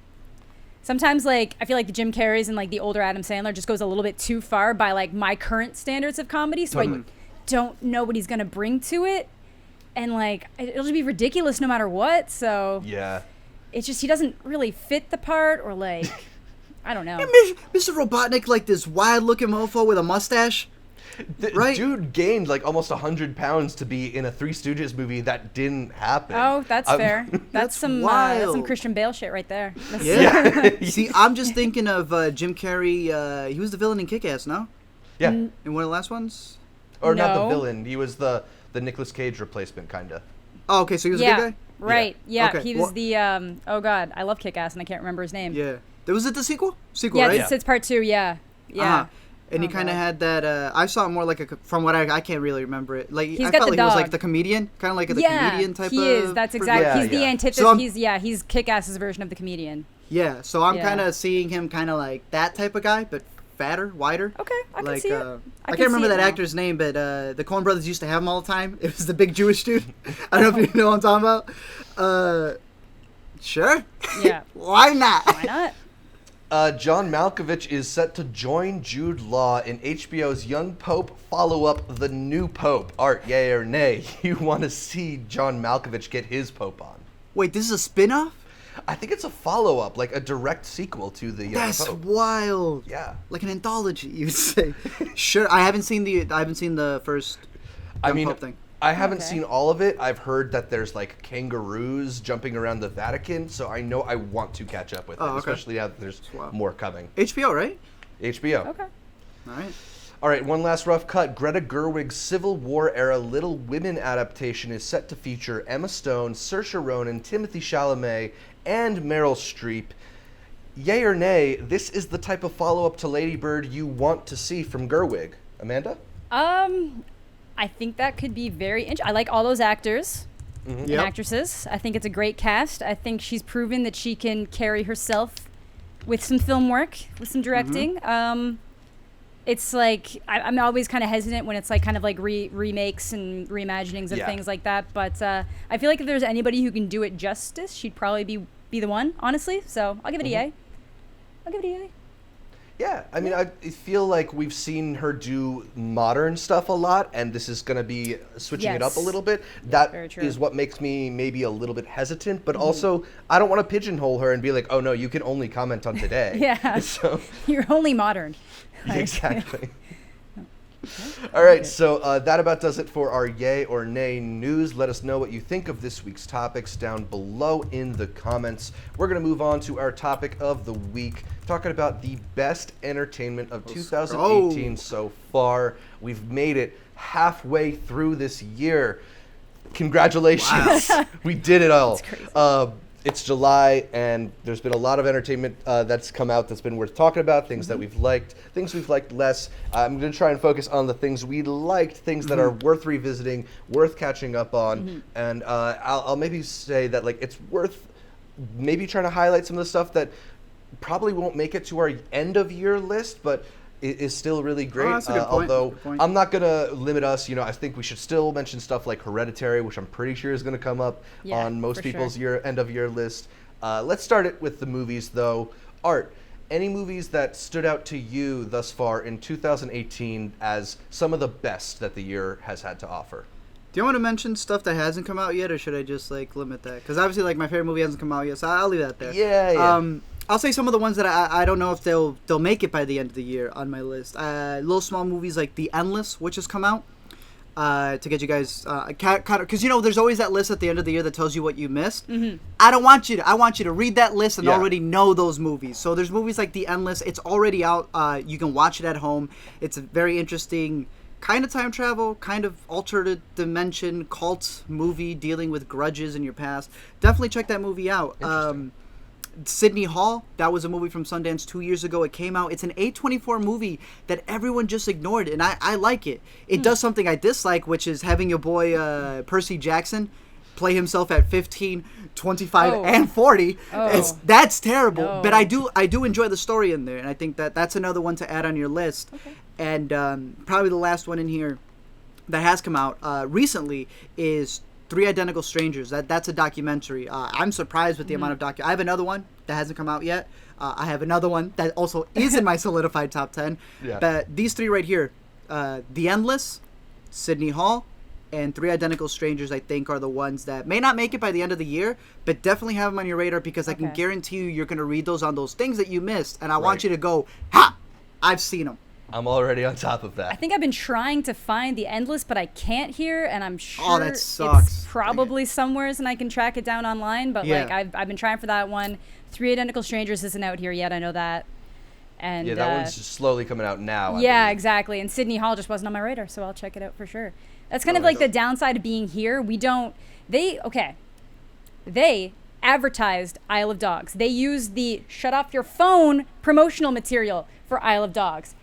Sometimes I feel like the Jim Carreys and the older Adam Sandler just goes a little bit too far by my current standards of comedy. So I don't know what he's gonna bring to it, and it'll just be ridiculous no matter what. So it's just he doesn't really fit the part, or I don't know. Mr. Robotnik, this wild looking mofo with a mustache. Right? Dude gained almost 100 pounds to be in a Three Stooges movie that didn't happen. Oh, that's fair. That's some Christian Bale shit right there. See, I'm just thinking of Jim Carrey. He was the villain in Kick-Ass, no? Yeah. In one of the last ones. Or not the villain. He was the Nicolas Cage replacement, kind of. Oh, okay. So he was a good guy? Right. Yeah. Okay. He was the, oh, God. I love Kick-Ass, and I can't remember his name. Yeah. Was it the sequel? Right? Yeah, it's part 2, yeah. Yeah. Uh-huh. And he kind of had that, I saw it more from what I can't really remember it. He's I got felt the he was dog. the comedian, kind of the comedian type of. He is. That's exactly. He's the antithesis. So he's Kick-Ass's version of the comedian. Yeah. So I'm kind of seeing him kind of like that type of guy, but fatter, wider. Okay, I can like, see it. I can't remember that actor's name, but the Coen brothers used to have him all the time. It was the big Jewish dude. I don't know if you know what I'm talking about. Sure. Yeah. Why not? Why not? John Malkovich is set to join Jude Law in HBO's Young Pope follow-up, The New Pope. Art, yay or nay? You want to see John Malkovich get his Pope on? Wait, this is a spin-off? I think it's a follow-up, like a direct sequel to the Young That's Pope. wild. Yeah. Like an anthology, you would say. Sure. I haven't seen the first Young Pope thing. I haven't seen all of it. I've heard that there's like kangaroos jumping around the Vatican, so I know I want to catch up with it, especially now that there's more coming. HBO, right? HBO. Okay. All right. All right, one last rough cut. Greta Gerwig's Civil War-era Little Women adaptation is set to feature Emma Stone, Saoirse Ronan, Timothée Chalamet, and Meryl Streep. Yay or nay, this is the type of follow-up to Lady Bird you want to see from Gerwig. Amanda? I think that could be very interesting. I like all those actors and actresses. I think it's a great cast. I think she's proven that she can carry herself with some film work, with some directing. It's like, I'm always kind of hesitant when it's like kind of like remakes and reimaginings of things like that. But I feel like if there's anybody who can do it justice, she'd probably be the one, honestly. So I'll give it a yay. I'll give it a yay. Yeah, I mean, I feel like we've seen her do modern stuff a lot, and this is going to be switching it up a little bit. That is what makes me maybe a little bit hesitant, but also I don't want to pigeonhole her and be like, oh no, you can only comment on today. Yeah, so you're only modern. Exactly. All right, so that about does it for our yay or nay news. Let us know what you think of this week's topics down below in the comments. We're going to move on to our topic of the week, talking about the best entertainment of 2018 so far. We've made it halfway through this year. Congratulations. Wow. We did it all. It's July, and there's been a lot of entertainment that's come out that's been worth talking about, things that we've liked, things we've liked less. I'm going to try and focus on the things we liked, things that are worth revisiting, worth catching up on, and I'll maybe say that like it's worth maybe trying to highlight some of the stuff that probably won't make it to our end-of-year list, but is still really great. That's a good point. Although I'm not going to limit us. You know, I think we should still mention stuff like Hereditary, which I'm pretty sure is going to come up on most people's end of year list. Let's start it with the movies, though. Art, any movies that stood out to you thus far in 2018 as some of the best that the year has had to offer? Do you want to mention stuff that hasn't come out yet, or should I just like limit that? Because obviously, like my favorite movie hasn't come out yet, so I'll leave that there. Yeah. I'll say some of the ones that I don't know if they'll make it by the end of the year on my list. Little small movies like The Endless, which has come out, to get you guys because you know there's always that list at the end of the year that tells you what you missed. I want you to read that list and already know those movies. So there's movies like The Endless. It's already out. You can watch it at home. It's a very interesting kind of time travel, kind of alternate dimension cult movie dealing with grudges in your past. Definitely check that movie out. Sydney Hall, that was a movie from Sundance 2 years ago. It came out. It's an A24 movie that everyone just ignored, and I like it. It does something I dislike, which is having your boy Percy Jackson play himself at 15, 25, and 40. That's terrible. No. But I do enjoy the story in there, and I think that's another one to add on your list. And probably the last one in here that has come out recently is Three Identical Strangers. That's a documentary. I'm surprised with the amount of I have another one that hasn't come out yet. I have another one that also is in my solidified top 10. But these three right here, The Endless, Sydney Hall, and Three Identical Strangers, I think, are the ones that may not make it by the end of the year, but definitely have them on your radar because I can guarantee you're going to read those on those things that you missed, and I want you to go, ha! I've seen them. I'm already on top of that. I think I've been trying to find The Endless, but I can't here, and I'm sure that sucks. It's probably somewhere and I can track it down online, but like I've been trying for that one. Three Identical Strangers isn't out here yet, I know that. And that one's just slowly coming out now. Yeah, exactly. And Sydney Hall just wasn't on my radar, so I'll check it out for sure. That's kind of like the downside of being here. They advertised Isle of Dogs. They used the shut off your phone promotional material for Isle of Dogs.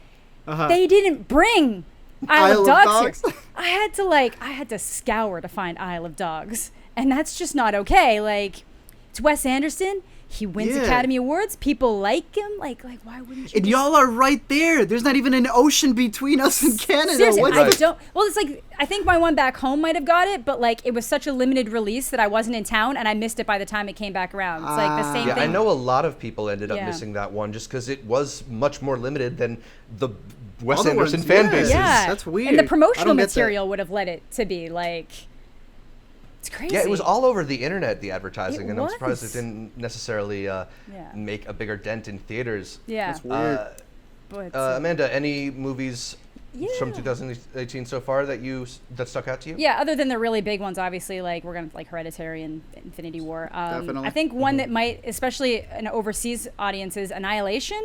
They didn't bring Isle of Dogs here. I had to scour to find Isle of Dogs, and that's just not okay. Like, it's Wes Anderson. He wins Yeah. Academy Awards. People like him. Like why wouldn't you? And y'all are right there. There's not even an ocean between us and Canada. Seriously, What's I Right. don't. Well, it's like I think my one back home might have got it, but like it was such a limited release that I wasn't in town and I missed it by the time it came back around. It's like the same Yeah, thing. I know a lot of people ended up Yeah. missing that one just because it was much more limited than the Wes Other Anderson ones, fan yeah. bases. Yeah, That's weird. And the I promotional don't get that. material would have led it to be like. It's crazy. Yeah, it was all over the internet, the advertising, It and I'm surprised was. it didn't necessarily make a bigger dent in theaters. Yeah. That's weird. But, Amanda, any movies from Yeah. 2018 so far that stuck out to you? yeah, other than the really big ones, obviously, like we're gonna like Hereditary and Infinity War. Definitely. I think one that might, especially an overseas audience, is Annihilation.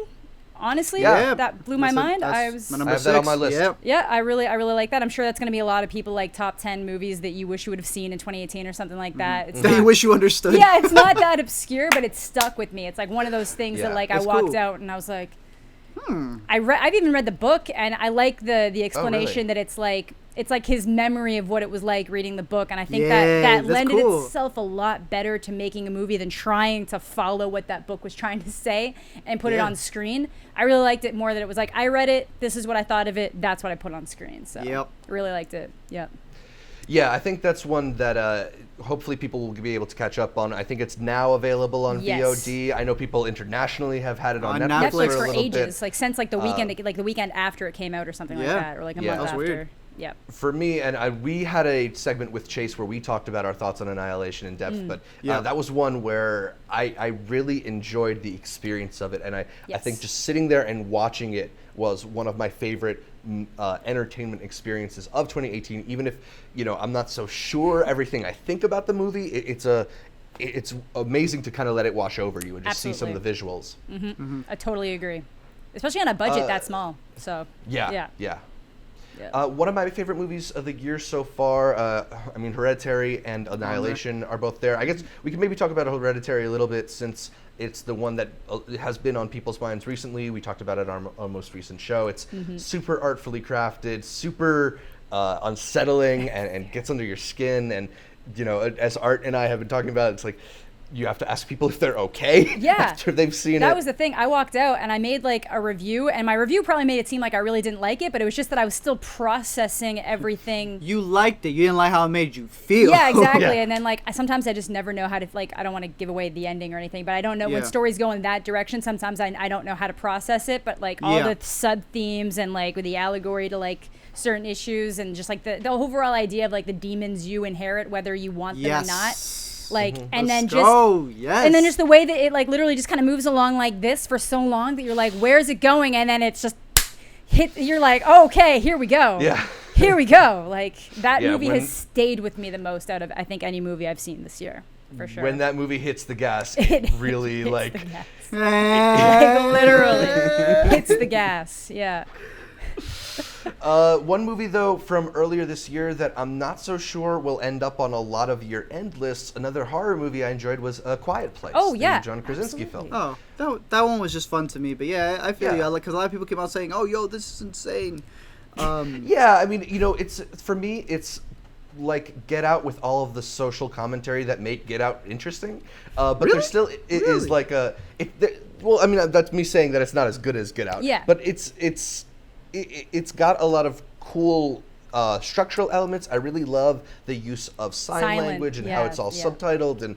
Honestly, Yeah. that blew my mind. That's I was. my number I have that on 6. my list. Yep. Yeah, I really like that. I'm sure that's going to be a lot of people like top 10 movies that you wish you would have seen in 2018 or something like that. It's That you not, wish you understood. yeah, it's not that obscure, but it's stuck with me. It's like one of those things Yeah. that like I That's walked cool. out and I was like, I've even read the book and I like the explanation that it's like his memory of what it was like reading the book, and I think Yeah, that that's lended cool. itself a lot better to making a movie than trying to follow what that book was trying to say and put it Yeah. on screen. I really liked it more that it was like I read it, this is what I thought of it, that's what I put on screen. So Yep. I really liked it. Yep. Yeah, I think that's one that hopefully people will be able to catch up on. I think it's now available on Yes. VOD. I know people internationally have had it on On Netflix, Netflix Netflix for a for little ages, bit. like since like the weekend after it came out or something like Yeah. that, or like a Yeah. month That's after. weird. Yep. For me, and we had a segment with Chase where we talked about our thoughts on Annihilation in depth, but Yeah. that was one where I really enjoyed the experience of it, and I Yes. think just sitting there and watching it was one of my favorite entertainment experiences of 2018. Even if I'm not so sure everything I think about the movie, it's amazing to kind of let it wash over you and just see some of the visuals. I totally agree, especially on a budget that small. So Yeah. Yeah. One of my favorite movies of the year so far, Hereditary and Annihilation are both there. I guess we can maybe talk about Hereditary a little bit since it's the one that has been on people's minds recently. We talked about it on our most recent show. It's super artfully crafted, super unsettling, and gets under your skin. And, as Art and I have been talking about, it's like, you have to ask people if they're okay Yeah. after they've seen it. That was the thing. I walked out and I made like a review, and my review probably made it seem like I really didn't like it, but it was just that I was still processing everything. You liked it. You didn't like how it made you feel. Yeah, exactly. Yeah. And then like sometimes I just never know how to I don't want to give away the ending or anything, but I don't know when Yeah. stories go in that direction. Sometimes I don't know how to process it, but like all Yeah. the sub themes and like with the allegory to like certain issues and just like the overall idea of like the demons you inherit whether you want them or not. Like and then Yes. and then just the way that it like literally just kind of moves along like this for so long that you're like, where's it going? And then it's just you're like, oh, okay, here we go. Yeah. Here we go. Like that Yeah, movie when- has stayed with me the most out of I think any movie I've seen this year, for sure. When that movie hits the gas, It it really hits like the gas. like Literally hits the gas. Yeah. One movie though from earlier this year that I'm not so sure will end up on a lot of your end lists. Another horror movie I enjoyed was A Quiet Place. Oh, the yeah, John Krasinski absolutely. film. Oh, that one was just fun to me. But yeah, I feel Yeah. you. Because a lot of people came out saying, "Oh, yo, this is insane." Yeah, I mean, it's for me, it's like Get Out with all of the social commentary that make Get Out interesting. But Really? there's still it is Really? like well, I mean, that's me saying that it's not as good as Get Out. Yeah. But it's got a lot of cool structural elements. I really love the use of sign Silent, language and how yeah, it's all yeah. subtitled, and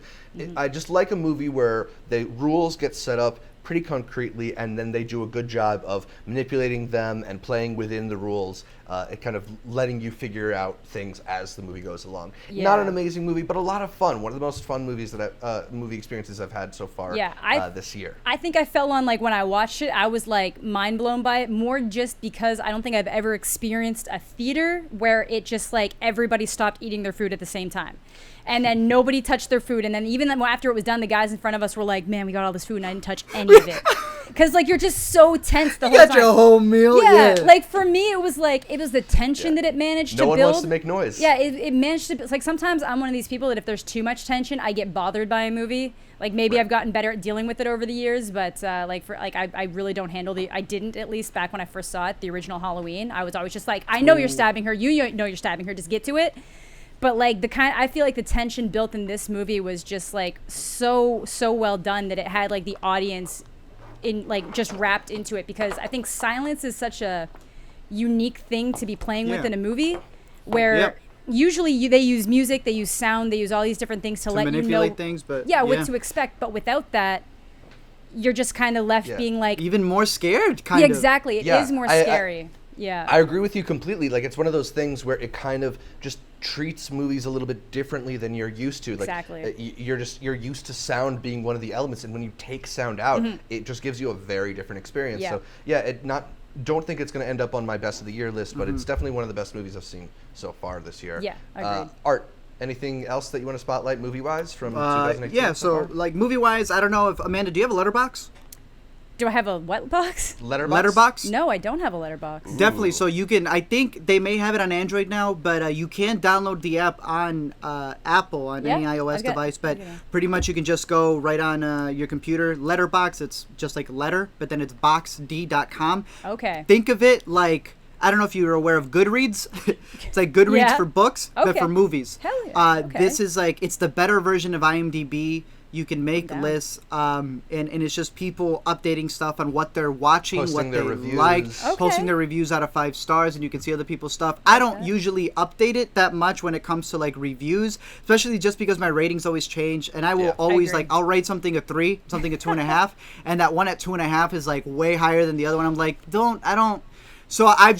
I just like a movie where the rules get set up pretty concretely, and then they do a good job of manipulating them and playing within the rules, and kind of letting you figure out things as the movie goes along. Yeah. Not an amazing movie, but a lot of fun. One of the most fun movies that movie experiences I've had so far. Yeah, this year. I think I fell on like when I watched it, I was like mind blown by it more just because I don't think I've ever experienced a theater where it just like everybody stopped eating their food at the same time. And then nobody touched their food. And then even then after it was done, the guys in front of us were like, man, we got all this food and I didn't touch any of it. Because like you're just so tense the You whole got time. your whole meal. Yeah, Yeah. like for me, it was the tension that it managed No to one build. wants to make noise. Yeah, it managed to. It's like sometimes I'm one of these people that if there's too much tension, I get bothered by a movie. Like maybe Right. I've gotten better at dealing with it over the years, but I really don't handle I didn't, at least back when I first saw it, the original Halloween. I was always just like, I know you're stabbing her. You know you're stabbing her. Just get to it. But like I feel like the tension built in this movie was just like so well done that it had like the audience in like just wrapped into it, because I think silence is such a unique thing to be playing with in a movie, where usually they use music, they use sound, they use all these different things to let you know manipulate things, but what to expect. But without that, you're just kind of left being like even more scared. Kind of. Exactly. It is more scary. I agree with you completely. Like, it's one of those things where it kind of just treats movies a little bit differently than you're used to. Like, exactly. You're used to sound being one of the elements, and when you take sound out, it just gives you a very different experience. So don't think it's going to end up on my best of the year list, but it's definitely one of the best movies I've seen so far this year. Yeah, agreed. Art, anything else that you want to spotlight movie-wise from 2018? Yeah, so like movie-wise, I don't know if Amanda, do you have a letterbox? Do I have a what box? Letterbox? No, I don't have a letterbox. Definitely. So you can, I think they may have it on Android now, but you can download the app on Apple, on any iOS device. But pretty much you can just go right on your computer. Letterbox, it's just like letter, but then it's boxd.com. Okay. Think of it like, I don't know if you're aware of Goodreads. It's like Goodreads for books, but for movies. Hell yeah. This is like, it's the better version of IMDb. You can make lists, and it's just people updating stuff on what they're watching, posting what they reviews. like, posting their reviews out of 5 stars, and you can see other people's stuff. I don't usually update it that much when it comes to like reviews, especially just because my ratings always change, and I will always like, I'll rate something a 3, something a 2.5, and that one at 2.5 is like way higher than the other one. I'm like, I don't. So I've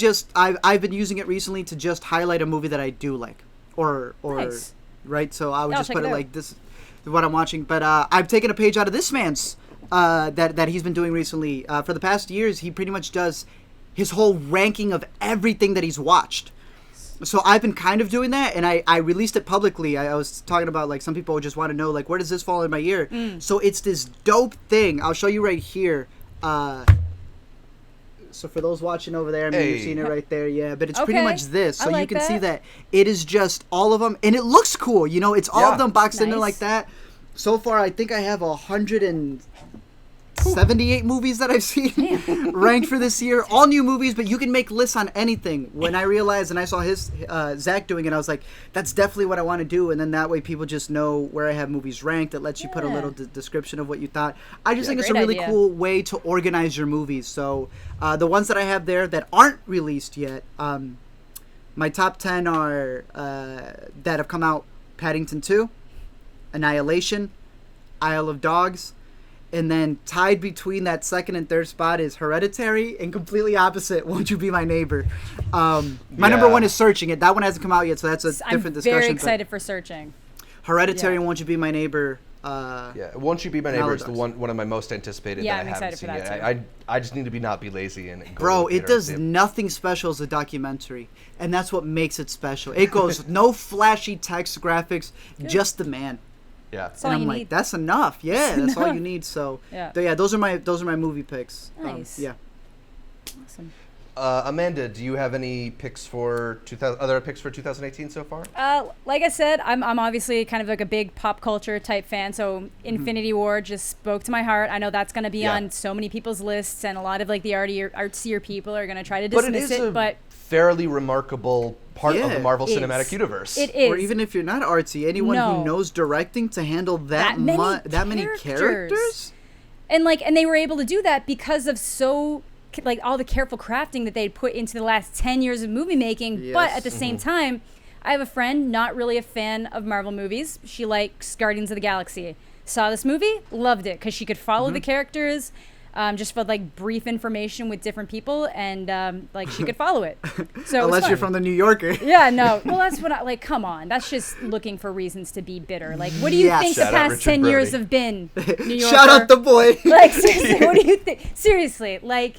been using it recently to just highlight a movie that I do like, or nice. Right. So I would just put it out. like this. What I'm watching, but I've taken a page out of this man's that he's been doing recently. For the past years, he pretty much does his whole ranking of everything that he's watched. So I've been kind of doing that, and I released it publicly. I was talking about like some people just want to know like where does this fall in my year. So it's this dope thing. I'll show you right here. So for those watching over there, I mean, you're seeing it right there, yeah. But it's pretty much this. So you can see that it is just all of them, and it looks cool. You know, it's all of them boxed in there like that. So far, I think I have 178 movies that I've seen ranked for this year. All new movies, but you can make lists on anything. When I realized, and I saw Zach doing it, I was like, that's definitely what I want to do. And then that way people just know where I have movies ranked. It lets you put a little description of what you thought. I just think it's a really cool way to organize your movies. So the ones that I have there that aren't released yet, my top 10 are that have come out: Paddington 2, Annihilation, Isle of Dogs, and then tied between that second and third spot is Hereditary, and completely opposite, Won't You Be My Neighbor. My number one is Searching. That one hasn't come out yet, so that's a different discussion. I'm very excited for Searching. Hereditary and Won't You Be My Neighbor. Won't You Be My Neighbor is the one of my most anticipated that I haven't seen yet. I just need to not be lazy and go. Bro, it does nothing special as a documentary, and that's what makes it special. It goes no flashy text graphics, just the man. Yeah, that's all and I'm you like, need. that's enough. Yeah, that's all you need. So those are my movie picks. Nice. Awesome. Amanda, do you have any picks for other picks for 2018 so far? Like I said, I'm obviously kind of like a big pop culture type fan, so Infinity War just spoke to my heart. I know that's going to be on so many people's lists, and a lot of like the artsier people are going to try to dismiss it. But fairly remarkable part of the Marvel Cinematic Universe. It is. Or even if you're not artsy, anyone who knows directing to handle that many characters. And they were able to do that because of like all the careful crafting that they'd put into the last 10 years of movie making. Yes. But at the same time, I have a friend, not really a fan of Marvel movies. She likes Guardians of the Galaxy. Saw this movie, loved it, because she could follow the characters, just for like brief information with different people, and like she could follow it. So unless you're from the New Yorker. Yeah, no. Well, that's what come on. That's just looking for reasons to be bitter. Like, what do you think the past 10 years have been, New Yorker? Shout out the boy. Like, seriously, what do you think? Seriously, like.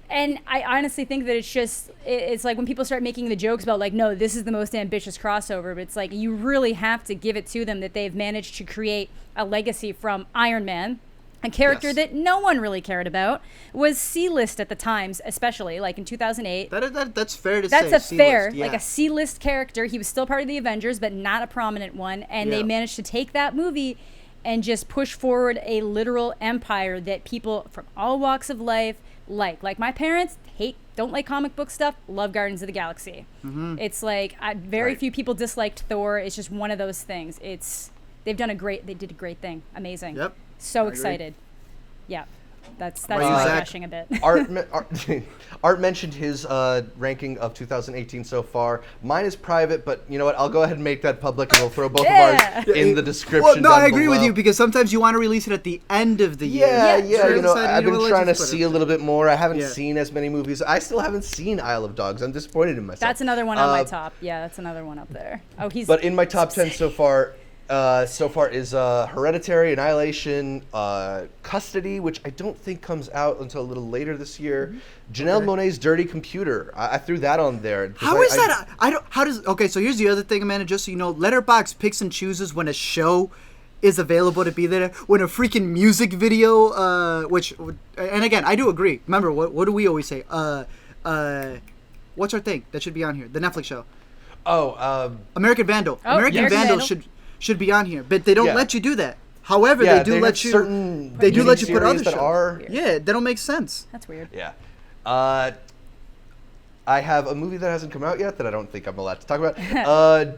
And I honestly think that it's like when people start making the jokes about like, no, this is the most ambitious crossover, but it's like you really have to give it to them that they've managed to create a legacy from Iron Man, a character that no one really cared about, was C-list at the times, especially like in 2008. That's fair to say. That's like a C-list character. He was still part of the Avengers, but not a prominent one, and they managed to take that movie and just push forward a literal empire that people from all walks of life like my parents don't like comic book stuff, love Guardians of the Galaxy. It's like very few people disliked Thor. It's just one of those things. They did a great thing. Amazing. Yep. So I excited. Yeah. That's Right, Zach? gushing a bit. Art mentioned his ranking of 2018 so far. Mine is private, but you know what? I'll go ahead and make that public, and we'll throw both of ours in the description. Well, no, down I agree with below. you, because sometimes you want to release it at the end of the year. Yeah, So you know, decided, I've been what, trying to let's just put see it. a little bit more. I haven't Yeah. seen as many movies. I still haven't seen Isle of Dogs. I'm disappointed in myself. That's another one on my top. Yeah, that's another one up there. Oh, he's. But in my top 10 so far is Hereditary, Annihilation, Custody, which I don't think comes out until a little later this year. Janelle Monáe's Dirty Computer. I threw that on there. How is that? I don't. How does? Okay, so here's the other thing, Amanda. Just so you know, Letterboxd picks and chooses when a show is available to be there. When a freaking music video, and again, I do agree. Remember, what do we always say? What's our thing that should be on here? The Netflix show. American Vandal. Oh, American yes. Vandal Vandal. should be on here, but they don't Yeah. let you do that. However, Yeah, they do have let you. certain They do let you put series other that shows. are. Yeah, that don't make sense. That's weird. Yeah. I have a movie that hasn't come out yet that I don't think I'm allowed to talk about.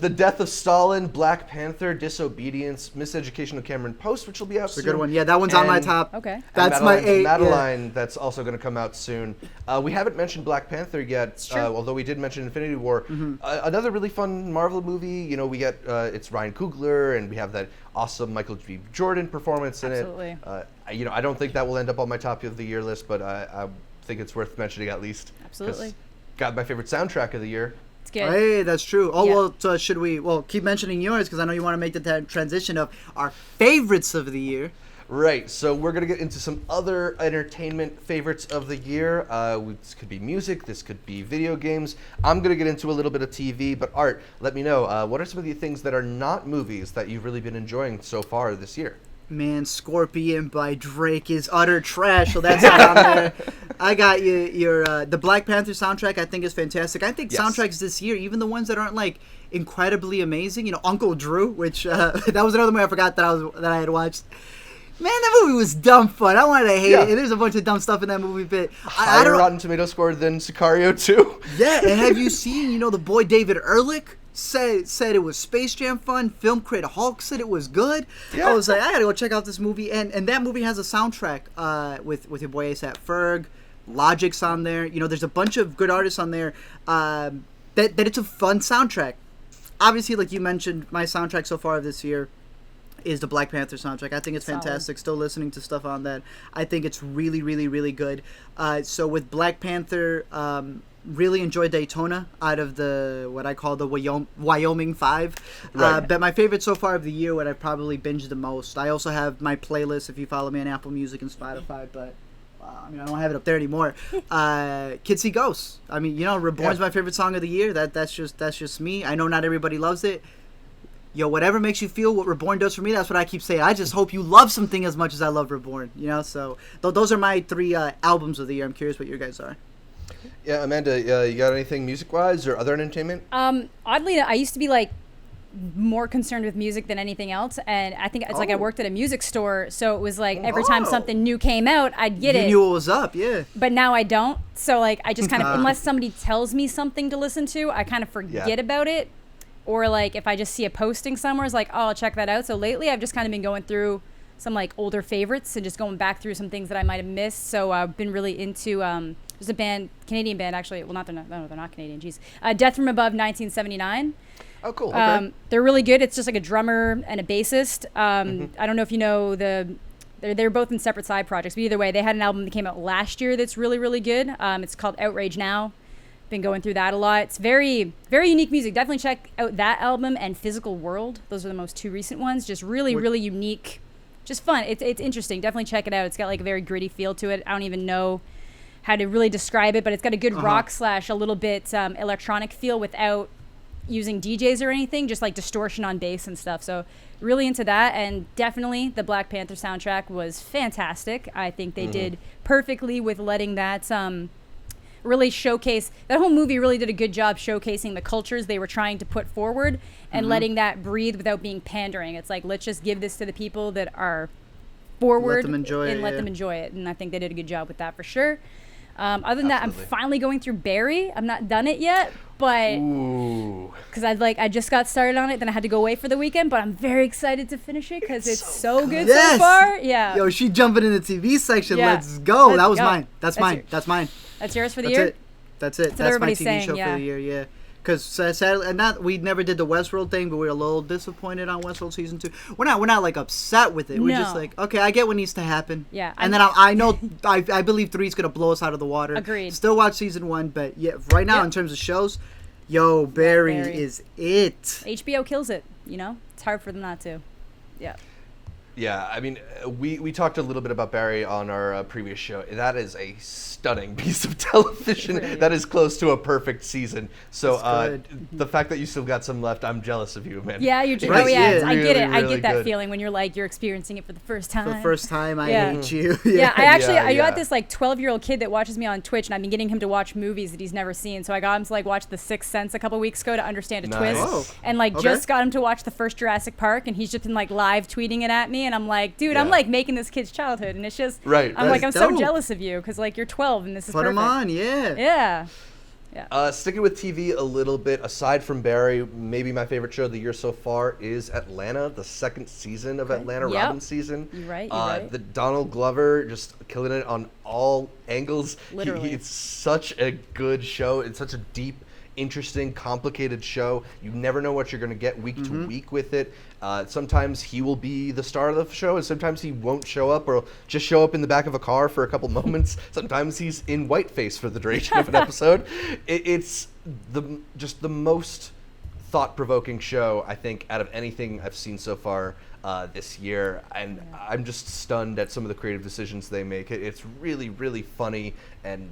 The Death of Stalin, Black Panther, Disobedience, Miseducation of Cameron Post, which will be out It's a soon. good one. Yeah, that one's on my And- top. Okay. and That's my Madeline's eight. Yeah. Madeline, that's also going to come out soon. We haven't mentioned Black Panther yet, true. although we did mention Infinity War. Another really fun Marvel movie. You know, we get it's Ryan Coogler, and we have that awesome Michael B. Jordan performance in Absolutely. it. I don't think that will end up on my top of the year list, but I think it's worth mentioning at least. 'Cause Absolutely. Got my favorite soundtrack of the year. It's good. Hey, that's true. Oh, Yeah. well, so should we, keep mentioning yours, because I know you want to make the transition of our favorites of the year. Right, so we're going to get into some other entertainment favorites of the year. This could be music, this could be video games. I'm going to get into a little bit of TV, but Art, let me know, what are some of the things that are not movies that you've really been enjoying so far this year? Man, Scorpion by Drake is utter trash, so that's not on there. I got your the Black Panther soundtrack. I think is fantastic. I think Yes. soundtracks this year, even the ones that aren't like incredibly amazing, Uncle Drew, which that was another movie I forgot that I had watched. Man, that movie was dumb fun. I wanted to hate it. And there's a bunch of dumb stuff in that movie, but I Higher don't. Rotten Tomato score than Sicario 2. Yeah, and have you seen, the boy David Ehrlich said it was Space Jam fun. Film critic Hulk said it was good. Yeah. I was like, I gotta go check out this movie, and that movie has a soundtrack with your boy ASAP Ferg, Logic's on there. There's a bunch of good artists on there. That it's a fun soundtrack. Obviously, like you mentioned, my soundtrack so far of this year is the Black Panther soundtrack. I think it's fantastic. Still listening to stuff on that. I think it's really, really, really good. So with Black Panther, really enjoyed Daytona out of what I call the Wyoming 5. Right. But my favorite so far of the year, what I probably binged the most. I also have my playlist if you follow me on Apple Music and Spotify, but I don't have it up there anymore. Kids See Ghosts. Reborn's my favorite song of the year. That's just me. I know not everybody loves it. Yo, whatever makes you feel what Reborn does for me, that's what I keep saying. I just hope you love something as much as I love Reborn. So those are my 3 albums of the year. I'm curious what your guys are. Yeah, Amanda, you got anything music-wise or other entertainment? Oddly, I used to be more concerned with music than anything else, and I think it's like I worked at a music store, so it was like every time something new came out, I'd get it. You knew what was up, yeah. But now I don't, so I just kind of, unless somebody tells me something to listen to, I kind of forget about it. Or if I just see a posting somewhere, it's like, oh, I'll check that out. So lately I've just kind of been going through some older favorites and just going back through some things that I might have missed. So I've been really into there's a Canadian band actually. Well, they're not Canadian. Geez, Death from Above 1979. Oh, cool. Okay. They're really good. It's just a drummer and a bassist. I don't know if you know they're both in separate side projects, but either way, they had an album that came out last year that's really, really good. It's called Outrage Now. Been going through that a lot. It's very, very unique music. Definitely check out that album and Physical World. Those are the most 2 recent ones. Just really, really unique. Just fun. It's interesting. Definitely check it out. It's got a very gritty feel to it. I don't even know how to really describe it, but it's got a good rock / a little bit electronic feel without using DJs or anything. Just distortion on bass and stuff. So really into that. And definitely the Black Panther soundtrack was fantastic. I think they did perfectly with letting that really showcase. That whole movie really did a good job showcasing the cultures they were trying to put forward and letting that breathe without being pandering. It's let's just give this to the people that are forward Let them enjoy it. And I think they did a good job with that for sure. Other than that, I'm Absolutely. finally going through Barry. I'm not done it yet, but Ooh. because I just got started on it, then I had to go away for the weekend. But I'm very excited to finish it because it's so good Yes! so far. Yeah. Yo, she jumping in the TV section. Yeah. Let's go. Let's that was go. mine. That's mine. your- That's mine. That's yours for the That's year. it. That's it. what That's my everybody's TV saying, show yeah. for the year. Yeah. Because sadly, and not we never did the Westworld thing, but we were a little disappointed on Westworld season 2. We're not like upset with it. We're just No. like, okay, I get what needs to happen. Yeah, And then I know I believe 3 is gonna blow us out of the water. Agreed. Still watch season 1, but yeah, right now Yep. in terms of shows, yo, Barry Barry. is it. HBO kills it. You know, it's hard for them not to. Yeah. Yeah, I mean, we talked a little bit about Barry on our previous show. That is a stunning piece of television. Really That is close to a perfect season. So That's good. the fact that you still got some left, I'm jealous of you, man. Yeah, you're. Right, Oh yeah, yeah. I get it. I Really get that good. feeling when you're like you're experiencing it for the first time. For the first time, I Yeah. hate you. Yeah, I actually I Yeah. got this like 12-year-old kid that watches me on Twitch, and I've been getting him to watch movies that he's never seen. So I got him to like watch The Sixth Sense a couple weeks ago to understand a Nice. twist, Oh, and like okay. just got him to watch the first Jurassic Park, and he's just been like live tweeting it at me, and I'm like, dude, I'm Yeah. like making this kid's childhood, and it's just Right, I'm right. like I'm That's so dope. jealous of you because like you're 12 and this is Put perfect. him on, yeah. Yeah. Sticking with TV a little bit, aside from Barry, maybe my favorite show of the year so far is Atlanta, the second season of Atlanta, Yep. Robin season. You're right, you're right. The Donald Glover just killing it on all angles. Literally. It's such a good show. It's such a deep, interesting, complicated show. You never know what you're going to get week to week with it. Sometimes he will be the star of the show, and sometimes he won't show up, or just show up in the back of a car for a couple moments. Sometimes he's in whiteface for the duration of an episode. It's just the most thought-provoking show, I think, out of anything I've seen so far this year, and I'm just stunned at some of the creative decisions they make. It's really, really funny and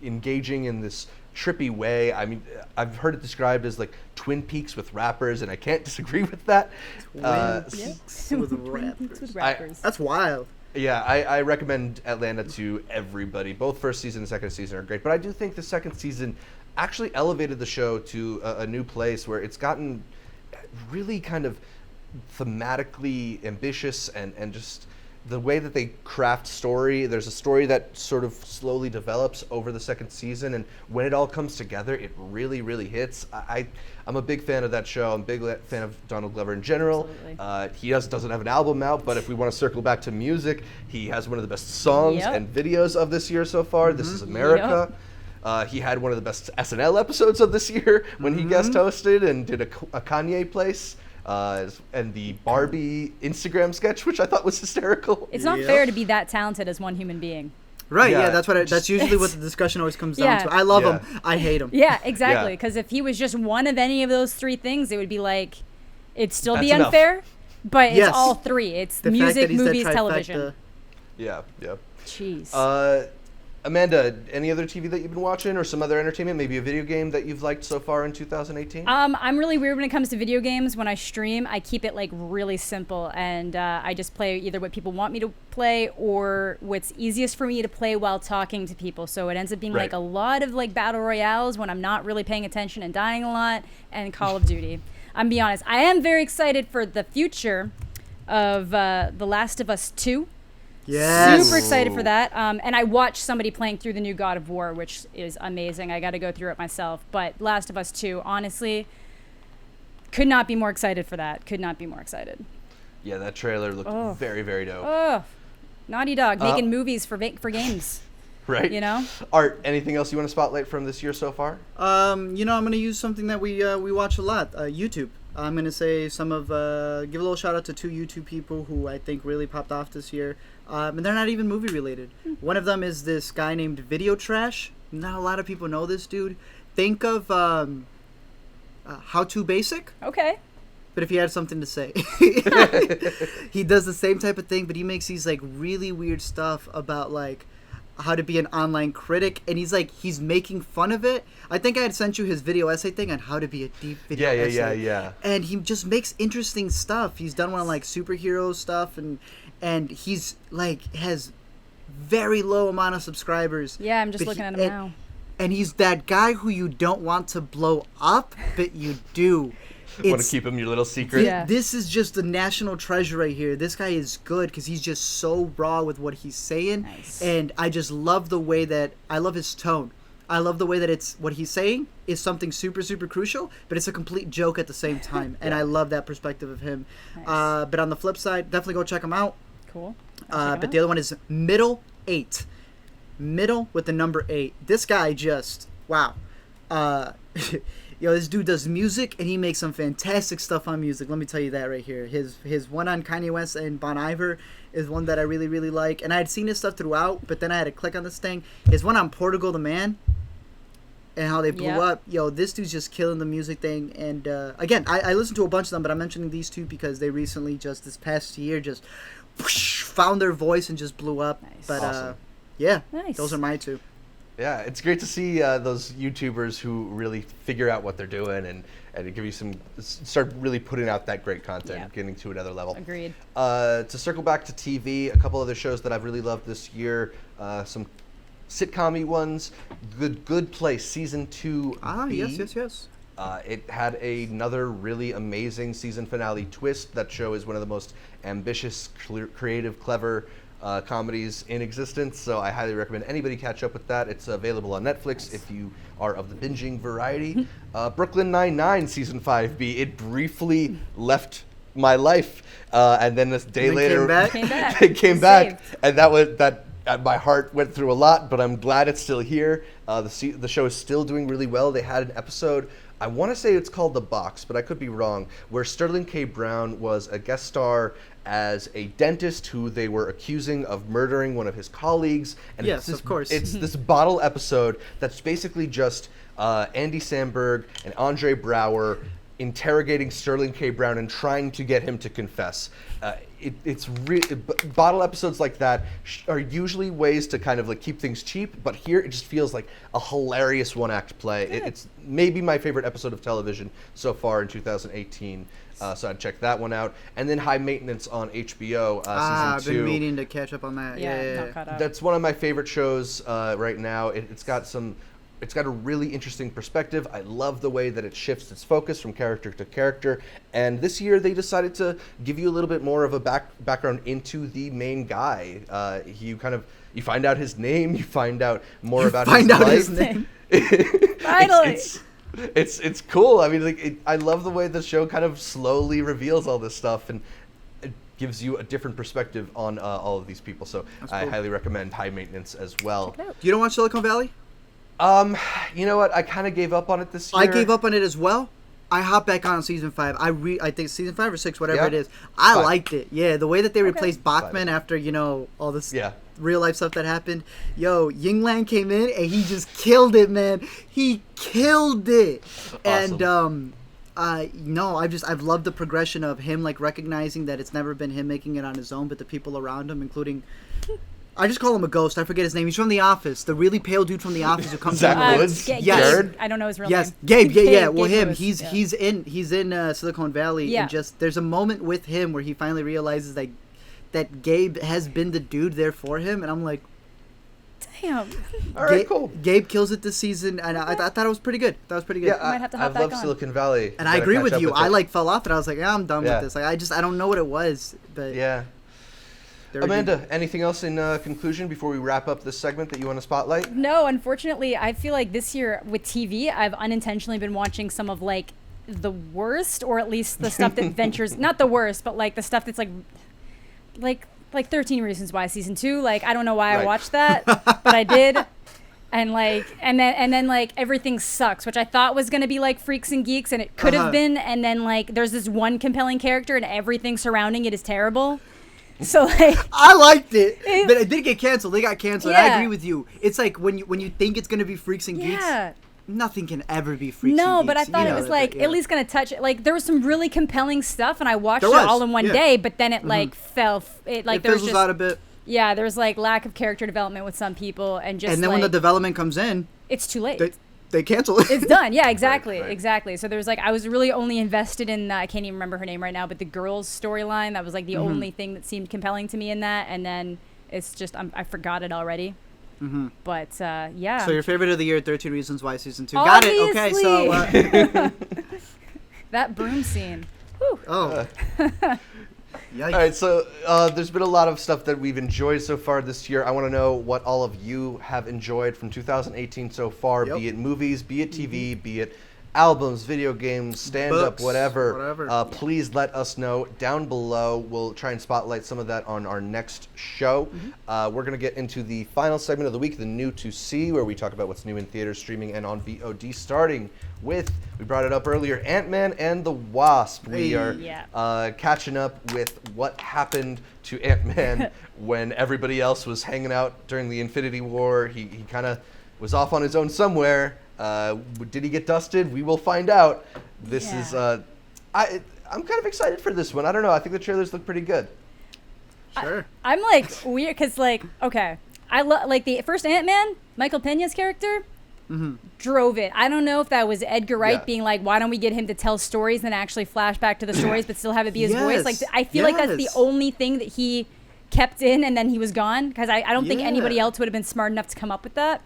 engaging in this trippy way. I mean, I've heard it described as like Twin Peaks with rappers, and I can't disagree with that. Peaks with rappers. With rappers. That's wild. Yeah, I recommend Atlanta to everybody. Both first season and second season are great, but I do think the second season actually elevated the show to a new place where it's gotten really kind of thematically ambitious, and just the way that they craft story. There's a story that sort of slowly develops over the second season, and when it all comes together, it really, really hits. I'm a big fan of that show. I'm a big fan of Donald Glover in general. Absolutely. He doesn't have an album out, but if we want to circle back to music, he has one of the best songs Yep. and videos of this year so far. This is America. He had one of the best SNL episodes of this year when he guest hosted and did a Kanye place. And the Barbie Instagram sketch, which I thought was hysterical. It's not Yep. fair to be that talented as one human being. Right, yeah, Yeah, that's usually what the discussion always comes down Yeah. to. I love Yeah. him. I hate him. Yeah, exactly. Yeah. Because if he was just one of any of those three things, it would be like, it'd still be That's enough. unfair. But Yes. it's all three. It's The fact music, that he's that movies, trifecta- television. Yeah. Jeez. Amanda, any other TV that you've been watching, or some other entertainment, maybe a video game that you've liked so far in 2018? I'm really weird when it comes to video games. When I stream, I keep it like really simple, and I just play either what people want me to play or what's easiest for me to play while talking to people. So it ends up being Right. like a lot of like battle royales when I'm not really paying attention and dying a lot, and Call of Duty. I'm be honest, I am very excited for the future of The Last of Us 2. Yes. Super excited for that. And I watched somebody playing through the new God of War, which is amazing. I got to go through it myself. But Last of Us 2, honestly, could not be more excited for that. Could not be more excited. Yeah, that trailer looked very, very dope. Oh, Naughty Dog making movies for games. Right? You know? Art, anything else you want to spotlight from this year so far? I'm gonna use something that we watch a lot. YouTube. I'm gonna say give a little shout out to 2 YouTube people who I think really popped off this year. And they're not even movie related. One of them is this guy named Video Trash. Not a lot of people know this dude. Think of How to Basic, Okay. but if he had something to say. He does the same type of thing, but he makes these like really weird stuff about like how to be an online critic, and he's making fun of it. I think I had sent you his video essay thing on how to be a deep video essay. Yeah. And he just makes interesting stuff. He's done one on like superhero stuff, and he's like has very low amount of subscribers. Yeah, I'm just But looking at him now. And he's that guy who you don't want to blow up, but you do. Want to keep him your little secret. Yeah. This is just a national treasure right here. This guy is good because he's just so raw with what he's saying. Nice. And I just love the way that, I love his tone. I love the way that it's, what he's saying is something super, super crucial, but it's a complete joke at the same time. And I love that perspective of him. Nice. But on the flip side, definitely go check him out. Cool. But the other one is Middle 8. Middle with the number 8. This guy just, wow. This dude does music, and he makes some fantastic stuff on music. Let me tell you that right here. His one on Kanye West and Bon Iver is one that I really, really like. And I had seen his stuff throughout, but then I had to click on this thing. His one on Portugal the Man and how they blew up. This dude's just killing the music thing. And again, I listened to a bunch of them, but I'm mentioning these two because they recently, just this past year, just whoosh, found their voice and just blew up. Nice. But Awesome. Nice. those are my two. Yeah, it's great to see those YouTubers who really figure out what they're doing and give you start really putting out that great content, getting to another level. Agreed. To circle back to TV, a couple other shows that I've really loved this year, some sitcom-y ones. Good Place Season 2. Yes. It had another really amazing season finale twist. That show is one of the most ambitious, creative, clever comedies in existence, so I highly recommend anybody catch up with that. It's available on Netflix if you are of the binging variety. Brooklyn Nine-Nine Season 5B, it briefly left my life, and then this day later it came back, and my heart went through a lot, but I'm glad it's still here. The show is still doing really well. They had an episode, I want to say it's called The Box, but I could be wrong, where Sterling K. Brown was a guest star as a dentist who they were accusing of murdering one of his colleagues. And yes, of course. It's this bottle episode that's basically just Andy Samberg and Andre Brower interrogating Sterling K. Brown and trying to get him to confess. It's really, bottle episodes like that are usually ways to kind of like keep things cheap, but here it just feels like a hilarious one-act play. It's maybe my favorite episode of television so far in 2018. So I'd check that one out. And then High Maintenance on HBO, Season 2. I've been meaning to catch up on that. Not caught up. That's one of my favorite shows right now. It's got a really interesting perspective. I love the way that it shifts its focus from character to character. And this year they decided to give you a little bit more of a background into the main guy. You find out his name. You find out more about his life. His name. Finally. It's cool. I mean, I love the way the show kind of slowly reveals all this stuff and it gives you a different perspective on all of these people. So I highly recommend High Maintenance as well. You don't watch Silicon Valley? You know what? I kind of gave up on it this year. I gave up on it as well. I hopped back on season 5. I think season 5 or 6, whatever it is. I liked it. Yeah, the way that they replaced Bachman after all this real life stuff that happened. Ying Lan came in and he just killed it, man. He killed it. Awesome. And I've loved the progression of him like recognizing that it's never been him making it on his own, but the people around him, including. I just call him a ghost. I forget his name. He's from The Office. The really pale dude from The Office who comes Zach in. Woods? Jared? I don't know his real name. Yes, Gabe. Yeah. Well, Gabe him. Lewis, He's in Silicon Valley, and just there's a moment with him where he finally realizes that Gabe has been the dude there for him, and I'm like, damn. All right, cool. Gabe kills it this season, and I thought it was pretty good. Yeah, I might have to hop I love back on. Silicon Valley. And I agree with you. I fell off, and I was like, I'm done with this. Like, I don't know what it was, but yeah. Amanda, anything else in conclusion before we wrap up this segment that you want to spotlight? No, unfortunately, I feel like this year with TV, I've unintentionally been watching some of like the worst, or at least the stuff that ventures, not the worst, but like the stuff that's like 13 Reasons Why season 2. Like, I don't know why I watched that, but I did. And then like everything sucks, which I thought was gonna be like Freaks and Geeks, and it could have been. And then like there's this one compelling character, and everything surrounding it is terrible. So like I liked it, but it did get canceled. They got canceled. Yeah. I agree with you. It's like when you think it's gonna be Freaks and Geeks, nothing can ever be Freaks and Geeks. No, but I thought it was like at least gonna touch it. Like there was some really compelling stuff, and I watched it all in one day. But then it like fell. It like there was fizzles out a bit. Yeah, there was like lack of character development with some people, and just. And then when the development comes in, it's too late. They cancel it. It's done. Yeah, exactly. Exactly. So there was like, I was really only invested in, I can't even remember her name right now, but the girl's storyline. That was like the only thing that seemed compelling to me in that. And then it's just, I forgot it already. But yeah. So your favorite of the year, 13 Reasons Why season 2. Got it. Okay. So That broom scene. Whew. Oh. Yikes. All right, so there's been a lot of stuff that we've enjoyed so far this year. I want to know what all of you have enjoyed from 2018 so far, be it movies, be it TV, be it albums, video games, stand-up, Books, whatever. Please let us know down below. We'll try and spotlight some of that on our next show. We're going to get into the final segment of the week, the new to see, where we talk about what's new in theaters, streaming, and on VOD, starting with, we brought it up earlier, Ant-Man and the Wasp. We are catching up with what happened to Ant-Man when everybody else was hanging out during the Infinity War. He kind of was off on his own somewhere. Did he get dusted? We will find out. This is I'm kind of excited for this one. I don't know. I think the trailers look pretty good. Sure. I'm like weird because okay, I love like the first Ant-Man, Michael Peña's character. Drove it. I don't know if that was Edgar Wright being like, why don't we get him to tell stories and actually flash back to the stories but still have it be his voice? Like, I feel like that's the only thing that he kept in and then he was gone, because I don't think anybody else would have been smart enough to come up with that.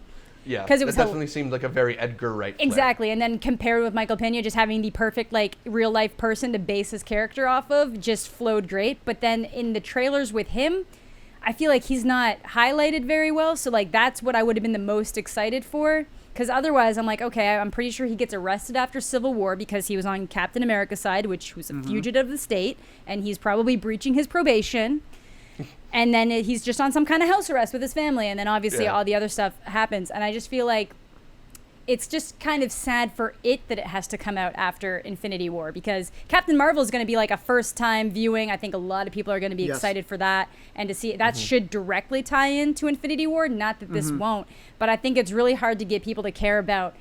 Yeah, because it was definitely seemed like a very Edgar Wright flair. Exactly, and then compared with Michael Peña just having the perfect like real life person to base his character off of, just flowed great. But then in the trailers with him, I feel like he's not highlighted very well. So like that's what I would have been the most excited for. Because otherwise, I'm like, okay, I'm pretty sure he gets arrested after Civil War because he was on Captain America's side, which was a fugitive of the state, and he's probably breaching his probation. And then he's just on some kind of house arrest with his family, and then obviously all the other stuff happens. And I just feel like it's just kind of sad for it that it has to come out after Infinity War, because Captain Marvel is going to be like a first-time viewing. I think a lot of people are going to be excited for that, and to see that should directly tie into Infinity War. Not that this won't, but I think it's really hard to get people to care about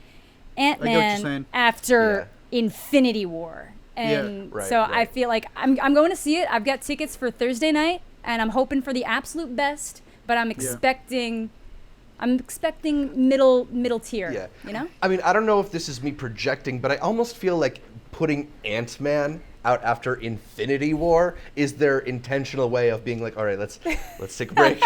Ant-Man after Infinity War. And I feel like I'm going to see it. I've got tickets for Thursday night, and I'm hoping for the absolute best, but I'm expecting middle tier. Yeah. You know? I mean, I don't know if this is me projecting, but I almost feel like putting Ant-Man out after Infinity War is their intentional way of being like, all right, let's take a break.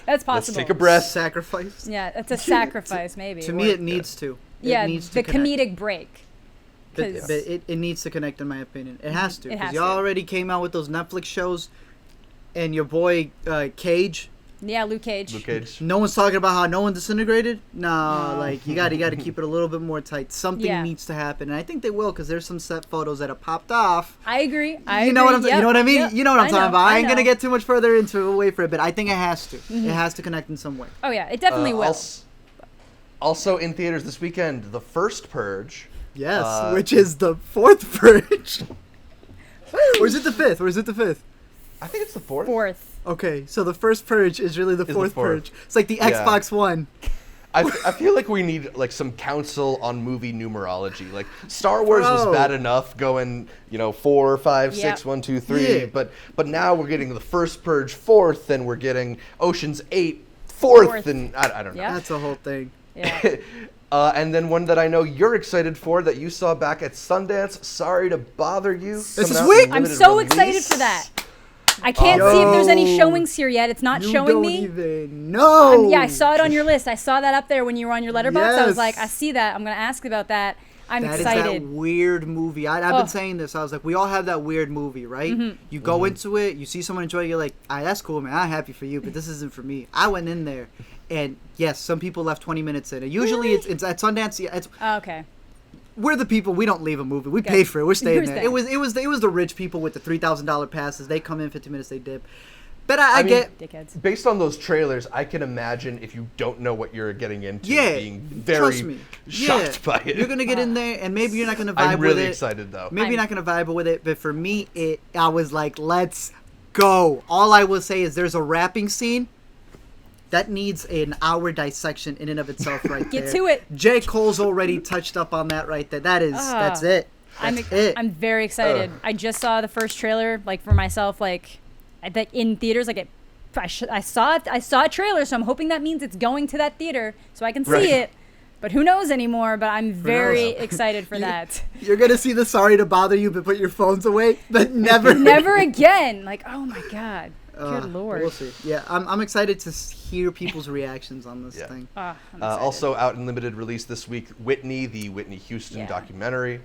That's possible. Let's take a breath. Sacrifice. Yeah, it's a sacrifice, maybe. To me, it needs to. Yeah, it needs to connect. Comedic break. But it needs to connect, in my opinion. It has to. Because you to. already came out with those Netflix shows, and your boy Cage. Yeah, Luke Cage. No one's talking about how no one disintegrated. No, like you got to keep it a little bit more tight. Something needs to happen, and I think they will, because there's some set photos that have popped off. I agree. You know what I mean? Yep. You know what I'm talking about. I ain't gonna get too much further into it. Wait for it, but I think it has to. It has to connect in some way. Oh yeah, it definitely will. Also in theaters this weekend, The First Purge. Yes, which is the fourth Purge. Or is it the fifth? I think it's the fourth. Okay, so the first Purge is really the fourth Purge. It's like the Xbox One. I feel like we need like some counsel on movie numerology. Like Star Wars was bad enough going, 4, 5, 6, 1, 2, 3. Yeah. But now we're getting the first Purge fourth, and we're getting Ocean's 8 fourth, and I don't know. Yeah. That's a whole thing. Yeah. And then one that I know you're excited for, that you saw back at Sundance. Sorry to bother you. This is weak. I'm so excited for that. I can't see if there's any showings here yet. It's not showing me. You don't even know. I saw it on your list. I saw that up there when you were on your letterbox. I was like, I see that. I'm going to ask about that. I'm excited. That is that weird movie. I've been saying this. I was like, we all have that weird movie, right? You go into it, you see someone enjoy it, you're like, that's cool, man. I'm happy for you, but this isn't for me. I went in there, and yes, some people left 20 minutes in. And usually it's at Sundance. It's okay. We're the people. We don't leave a movie. We pay for it. We're staying there. It was the rich people with the $3,000 passes. They come in 15 minutes. They dip. But I get dickheads. Based on those trailers, I can imagine if you don't know what you're getting into, being very trust me. shocked by it. You're gonna get in there, and maybe you're not gonna vibe with it. I'm really excited though. Maybe you're not gonna vibe with it, but for me, I was like, let's go. All I will say is there's a rapping scene that needs an hour dissection in and of itself right there. Get to it. J. Cole's already touched up on that right there. That's it. I'm very excited. I just saw the first trailer, like for myself, like in theaters. Like I saw a trailer, so I'm hoping that means it's going to that theater so I can see it. But who knows anymore? But I'm very excited for that. You're gonna see the sorry to bother you, but put your phones away. But never again. Like, oh my god. Good lord. We'll see. Yeah, I'm excited to hear people's reactions on this thing. Also out in limited release this week, Whitney, the Whitney Houston documentary.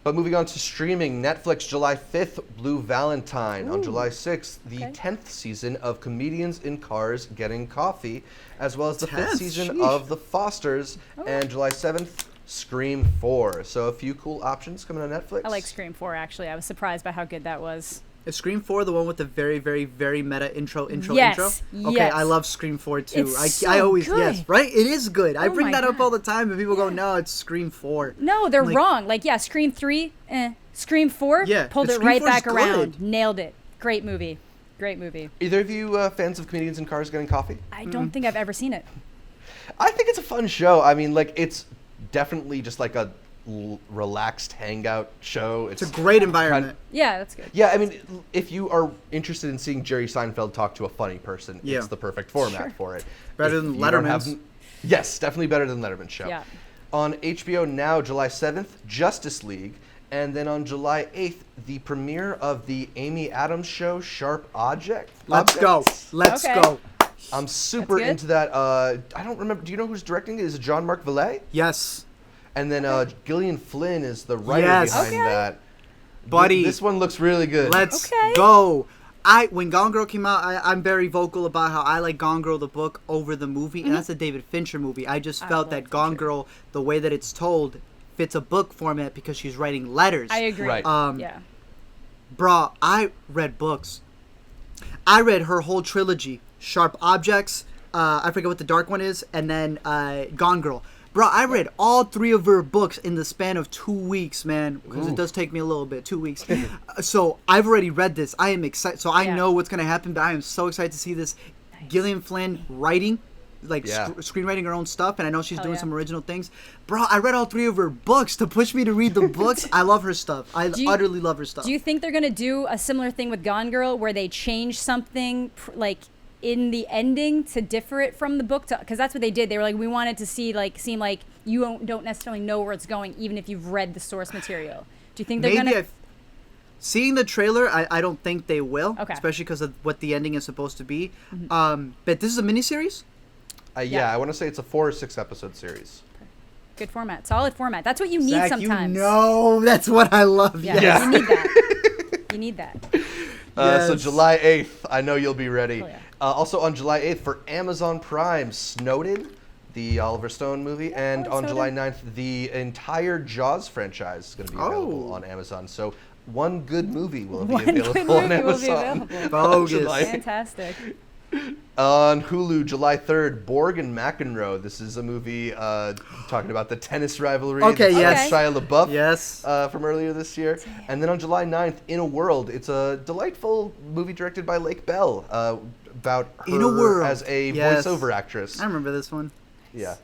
But moving on to streaming, Netflix, July 5th, Blue Valentine. On July 6th, the 10th season of Comedians in Cars Getting Coffee, as well as the 5th season of The Fosters. And July 7th, Scream 4. So a few cool options coming on Netflix. I like Scream 4, actually. I was surprised by how good that was. Is Scream 4 the one with the very, very, very meta intro? Yes, Okay, yes. I love Scream 4 too. It's I so always good. yes, right? It is good. I Oh bring my that up God. all the time, and people go, "No, it's Scream 4." No, they're Like- wrong. Like, yeah, Scream 3, Scream 4, Yeah, pulled but it Scream right 4 's back around. good. Nailed it. Great movie. Great movie. Either of you fans of Comedians in Cars Getting Coffee? I don't think I've ever seen it. I think it's a fun show. I mean, like, it's definitely just like a relaxed hangout show. It's a great environment. Yeah, that's good. Yeah, I mean, if you are interested in seeing Jerry Seinfeld talk to a funny person, Yeah. it's the perfect format for it. Better If than you don't Letterman's. Yes, definitely better than Letterman's show. Yeah. On HBO Now, July 7th, Justice League. And then on July 8th, the premiere of the Amy Adams show, Sharp Object. Let's go. Objects. Let's Okay. go. I'm super good. into that. I don't remember. Do you know who's directing it? Is it John-Marc Vallée? Yes, And then Gillian Flynn is the writer Yes. behind Okay. that. buddy. This one looks really good. Let's Okay. go. When Gone Girl came out, I'm very vocal about how I like Gone Girl the book over the movie, and that's a David Fincher movie. I just I felt love that Gone Fincher. Girl, the way that it's told, fits a book format because she's writing letters. I agree. Right. Yeah. Bruh, I read books. I read her whole trilogy, Sharp Objects, I forget what the dark one is, and then Gone Girl. Bro, I read all 3 of her books in the span of 2 weeks, man. Because it does take me a little bit, 2 weeks. So I've already read this. I am excited. So I Yeah. know what's going to happen, but I am so excited to see this. Gillian Flynn writing, like Yeah. screenwriting her own stuff, and I know she's Hell doing yeah. some original things. Bro, I read all 3 of her books to push me to read the books. I love her stuff. I Do you- utterly love her stuff. Do you think they're going to do a similar thing with Gone Girl where they change something, like, in the ending to differ it from the book? Because that's what they did. They were like, we wanted to seem like you don't necessarily know where it's going, even if you've read the source material. Do you think they're Maybe going to... seeing the trailer, I don't think they will, Okay. especially because of what the ending is supposed to be. But this is a miniseries. Yeah, Yeah. I want to say it's a 4 or 6 episode series. Good format. Solid format. That's what you need Zach, sometimes. you know that's what I love. Yeah, Yes. you need that. You need that. So Yes. July 8th, I know you'll be ready. Oh, yeah. Also on July 8th for Amazon Prime, Snowden, the Oliver Stone movie, and like on Snowden. July 9th, the entire Jaws franchise is going to be available Oh. on Amazon. So one good movie will One be good available on movie will be Amazon. available. on Bogus. July 8th. Fantastic. On Hulu, July 3rd, Borg and McEnroe. This is a movie talking about the tennis rivalry. Okay, This is yes. Shia LaBeouf Yes. from earlier this year. And then on July 9th, In a World. It's a delightful movie directed by Lake Bell about her In a World. as a Yes. voiceover actress. I remember this one. Yeah.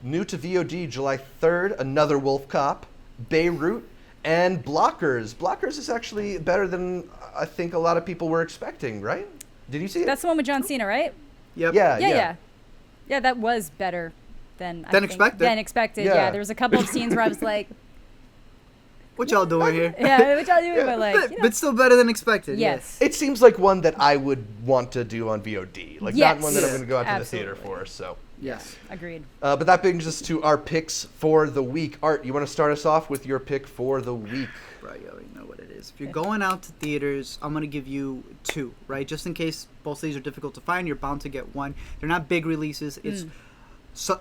New to VOD, July 3rd, Another Wolf Cop, Beirut, and Blockers. Blockers is actually better than I think a lot of people were expecting, right? Did you see it? That's the one with John Cena, right? Yep. Yeah. Yeah, that was better than Expected. Than expected. Yeah. Yeah, there was a couple of scenes where I was like, What y'all doing here? yeah, which I'll do, but like, you know, But still better than expected. yes. It seems like one that I would want to do on VOD. Like, Yes. not one that I'm Yeah. going to go out to the Absolutely. theater for, so. Yes. Agreed. But that brings us to our picks for the week. Art, you want to start us off with your pick for the week? Right, you already know what it is. If you're going out to theaters, I'm going to give you 2, right? Just in case both of these are difficult to find, you're bound to get one. They're not big releases. It's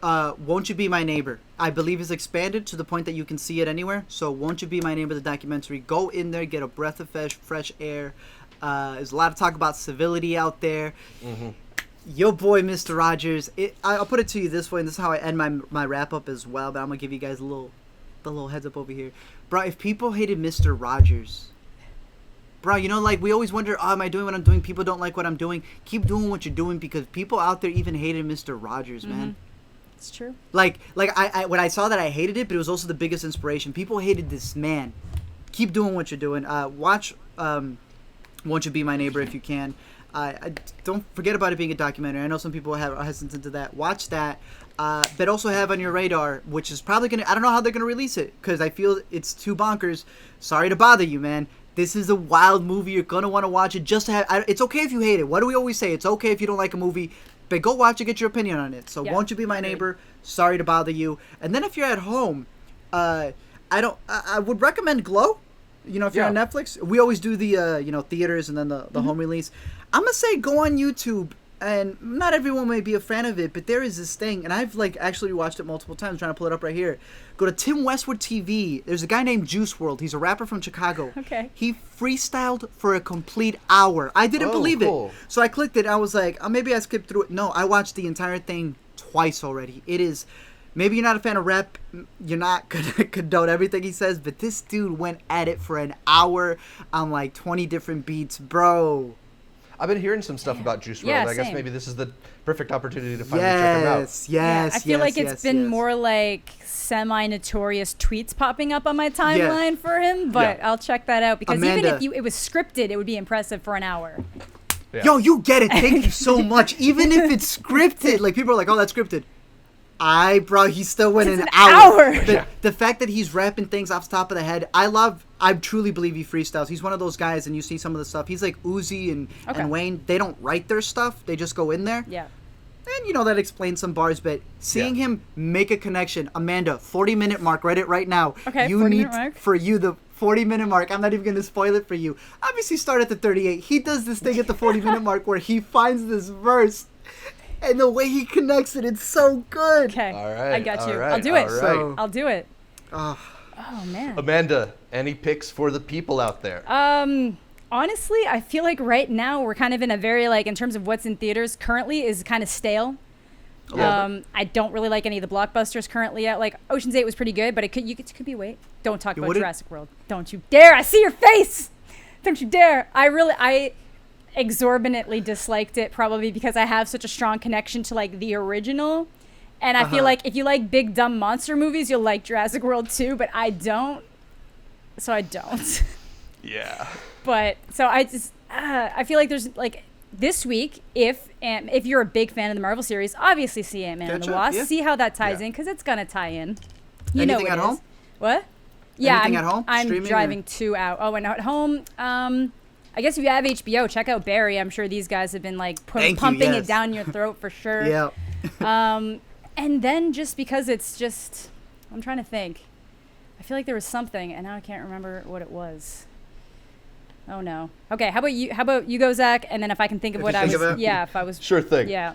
Won't You Be My Neighbor. I believe it's expanded to the point that you can see it anywhere. So Won't You Be My Neighbor, the documentary. Go in there, get a breath of fresh air. There's a lot of talk about civility out there. Yo boy, Mr. Rogers. I'll put it to you this way, and this is how I end my wrap up as well. But I'm gonna give you guys the little heads up over here, bro. If people hated Mr. Rogers, bro, you know, like we always wonder, oh, am I doing what I'm doing? People don't like what I'm doing. Keep doing what you're doing because people out there even hated Mr. Rogers, man. It's true. Like I when I saw that I hated it, but it was also the biggest inspiration. People hated this man. Keep doing what you're doing. Watch Won't You Be My Neighbor if you can. I don't forget about it being a documentary. I know some people are hesitant to that. Watch that, but also have on your radar, which is probably gonna. I don't know how they're gonna release it because I feel it's too bonkers. Sorry to bother you, man. This is a wild movie. You're gonna want to watch it just to have. It's okay if you hate it. What do we always say? It's okay if you don't like a movie, but go watch it, get your opinion on it. So Yeah, Won't You Be My agreed. Neighbor? Sorry to bother you. And then if you're at home, I would recommend Glow. You know, if you're on Netflix, we always do the theaters and then the home release. I'm gonna say go on YouTube, and not everyone may be a fan of it, but there is this thing, and I've actually watched it multiple times. Trying to pull it up right here. Go to Tim Westwood TV. There's a guy named Juice WRLD. He's a rapper from Chicago. Okay. He freestyled for a complete hour. I didn't believe it, so I clicked it. I was like, maybe I skipped through it. No, I watched the entire thing twice already. It is. Maybe you're not a fan of rap, you're not going to condone everything he says, but this dude went at it for an hour on like 20 different beats, bro. I've been hearing some stuff about Juice WRLD. Yeah, I guess same. maybe this is the perfect opportunity to finally check him out. Yes. I feel like it's been more like semi-notorious tweets popping up on my timeline for him, but I'll check that out because even if it was scripted, it would be impressive for an hour. Yeah. Yo, you get it. Thank you so much. Even if it's scripted, like people are like, oh, that's scripted. Bro, he still went an hour. The fact that he's rapping things off the top of the head, I truly believe he freestyles. He's one of those guys, and you see some of the stuff. He's like Uzi and Wayne. They don't write their stuff. They just go in there. Yeah. And, that explains some bars, but seeing him make a connection. Amanda, 40-minute mark. Write it right now. Okay, you 40-minute mark. For you, the 40-minute mark. I'm not even going to spoil it for you. Obviously, start at the 38. He does this thing at the 40-minute mark where he finds this verse. And the way he connects it, it's so good. Okay. All right. I got you. Right, I'll do it. Right. I'll do it. Oh, man. Amanda, any picks for the people out there? Honestly, I feel like right now we're kind of in a very, in terms of what's in theaters currently is kind of stale. Yeah. I don't really like any of the blockbusters currently yet. Like Ocean's 8 was pretty good, but it could be wait. Don't talk about Jurassic World. Don't you dare. I see your face. Don't you dare. I exorbitantly disliked it probably because I have such a strong connection to the original, and I feel like if you like big dumb monster movies you'll like Jurassic World too, but I don't, so I don't. Yeah. But so I just I feel like there's this week if you're a big fan of the Marvel series, obviously see Ant-Man and the Wasp, see how that ties in because it's gonna tie in. Anything at home? What? Yeah, Anything at home? I'm Streaming driving 2 out. Oh, and at home, I guess if you have HBO, check out Barry. I'm sure these guys have been pumping it down your throat for sure. Yeah. And then just because it's just, I'm trying to think. I feel like there was something, and now I can't remember what it was. Oh no. Okay, how about you go, Zach, and then if I can think of what I was. If I was. Sure thing. Yeah.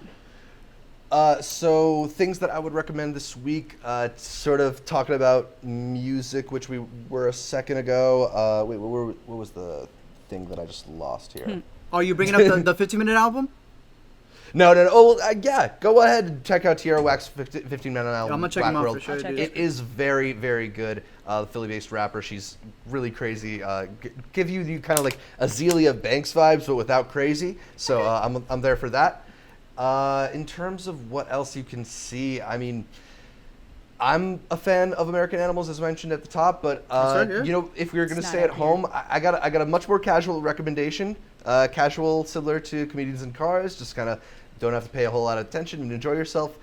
So things that I would recommend this week, sort of talking about music, which we were a second ago. Wait, what was the thing that I just lost here? Are you bringing up the 15-minute album? No. Oh, yeah. Go ahead and check out Tierra Wax 15-minute album. I'm gonna check him out for sure. It is very, very good. The Philly-based rapper. She's really crazy. Give you kind of like Azealia Banks vibes, but without crazy. So I'm there for that. In terms of what else you can see, I mean, I'm a fan of American Animals, as mentioned at the top, but if we were going to stay at home, I got a much more casual recommendation. Casual, similar to Comedians in Cars, just kind of don't have to pay a whole lot of attention and enjoy yourself.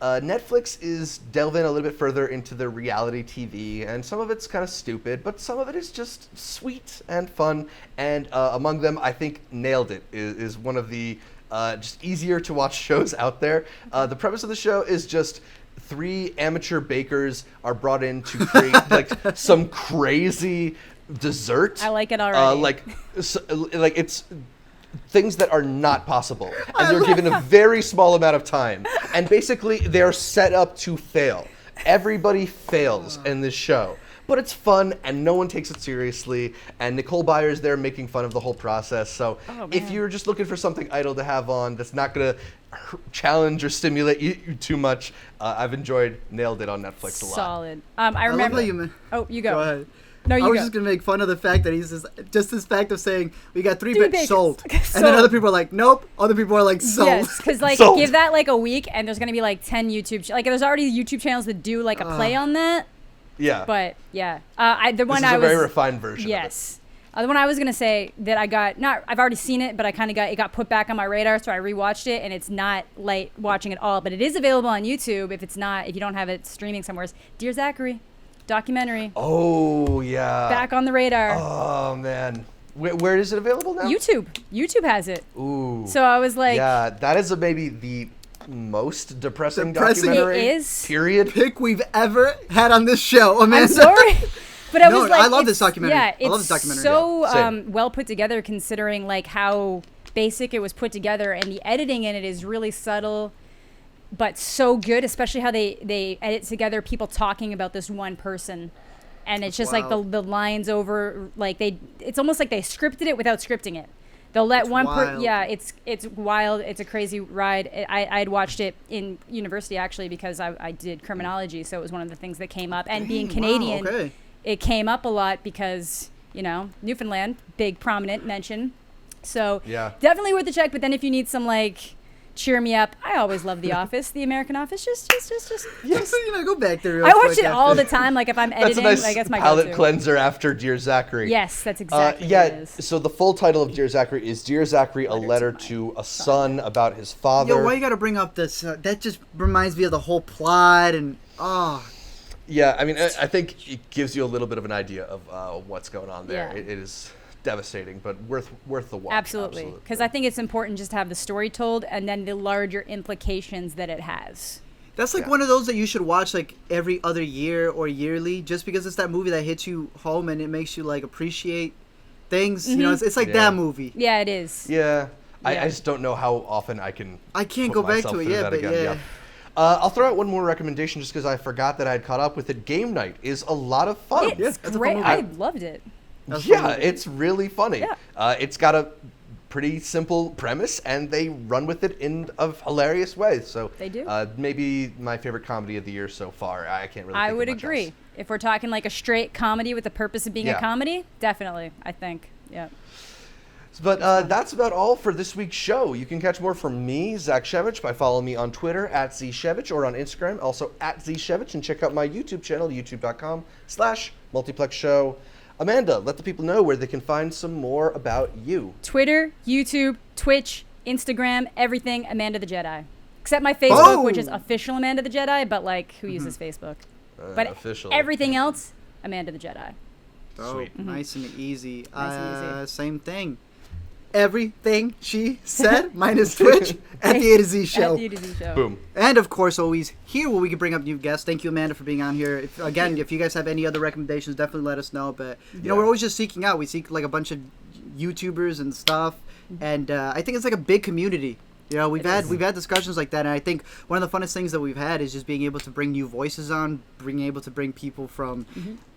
Netflix is delving a little bit further into the reality TV, and some of it's kind of stupid, but some of it is just sweet and fun. And among them, I think Nailed It is one of the just easier to watch shows out there. The premise of the show is just 3 amateur bakers are brought in to create some crazy dessert. I like it already. It's things that are not possible, and they're given a very small amount of time, and basically they're set up to fail. Everybody fails in this show, but it's fun and no one takes it seriously, and Nicole Byer's there making fun of the whole process. So if you're just looking for something idle to have on that's not going to challenge or stimulate you too much, I've enjoyed Nailed It on Netflix a lot. Solid. I remember. You go. Go ahead. No, you I was go. just going to make fun of the fact that he's just this fact of saying, we got 3 bits sold. Sold. And then other people are like, nope. Other people are like, sold. Yes, because Sold. give that a week and there's going to be 10 YouTube, there's already YouTube channels that do a play on that. Yeah. But yeah. The one this is I a was. very refined version Yes. The one I was going to say that I got, I've already seen it, but it got put back on my radar, so I rewatched it, and it's not light watching at all, but it is available on YouTube if you don't have it streaming somewhere. Dear Zachary. Documentary. Oh, yeah. Back on the radar. Oh, man. Where is it available now? YouTube has it. Ooh. So I was like... Yeah, that is maybe the most depressing Depressing. documentary. It is. Period. Pick we've ever had on this show, Amanda. I'm sorry. But I No, was like, I love it's- this documentary. Yeah, I love it's this documentary. so Yeah, same. well put together, considering like how basic it was put together, and the editing in it is really subtle, but so good. Especially how they edit together people talking about this one person, and it's just like wild. the lines over like it's almost like they scripted it without scripting it. They'll let one wild. Yeah, it's wild. It's a crazy ride. I had watched it in university actually because I did criminology, so it was one of the things that came up. And being Dang, Canadian, wow, okay. it came up a lot because, you know, Newfoundland, big prominent mention. So Yeah. definitely worth the check. But then if you need some like cheer me up, I always love The Office, The American Office. Just Yes, go back there. Real I watch quick it all after. the time. Like if I'm That's a editing, nice like that's my palate go-to. cleanser after Dear Zachary. Yes, that's exactly yeah, what it is. so the full title of Dear Zachary is Dear Zachary, a letter to a son about his father. Yo, why you gotta bring up this? That just reminds me of the whole plot and Yeah, I mean, I think it gives you a little bit of an idea of what's going on there. Yeah. It is devastating, but worth the watch. Absolutely, because I think it's important just to have the story told and then the larger implications that it has. That's like Yeah. one of those that you should watch like every other year or yearly, just because it's that movie that hits you home and it makes you like appreciate things. You know, it's like Yeah. that movie. Yeah, it is. Yeah, I Yeah. just don't know how often I can't go put back myself to it through yet, that but again. yeah. I'll throw out one more recommendation just because I forgot that I had caught up with it. Game Night is a lot of fun. It's that's a fun great. movie. I loved it. That's Yeah, one movie. it's really funny. Yeah. It's got a pretty simple premise, and they run with it in a hilarious way. So They do. Maybe my favorite comedy of the year so far. I can't really. I think of would much agree. else. If we're talking like a straight comedy with the purpose of being Yeah. a comedy, definitely, I think. Yeah. But that's about all for this week's show. You can catch more from me, Zach Shevich, by following me on Twitter @ZShevich or on Instagram, also @ZShevich, and check out my YouTube channel, youtube.com/multiplex show. Amanda, let the people know where they can find some more about you. Twitter, YouTube, Twitch, Instagram, everything Amanda the Jedi. Except my Facebook, which is Oh! official Amanda the Jedi, but like, who uses Facebook? But Official. everything else, Amanda the Jedi. Oh, Sweet. nice and easy. Nice and easy. Same thing. Everything she said, minus Twitch, at the A to Z show. At the A to Z show. Boom. And of course, always here where we can bring up new guests. Thank you, Amanda, for being on here. If you guys have any other recommendations, definitely let us know. But you know, Yeah. we're always just seeking out. We seek like a bunch of YouTubers and stuff, and I think it's like a big community. You know, we've had discussions like that, and I think one of the funnest things that we've had is just being able to bring new voices on, being able to bring people from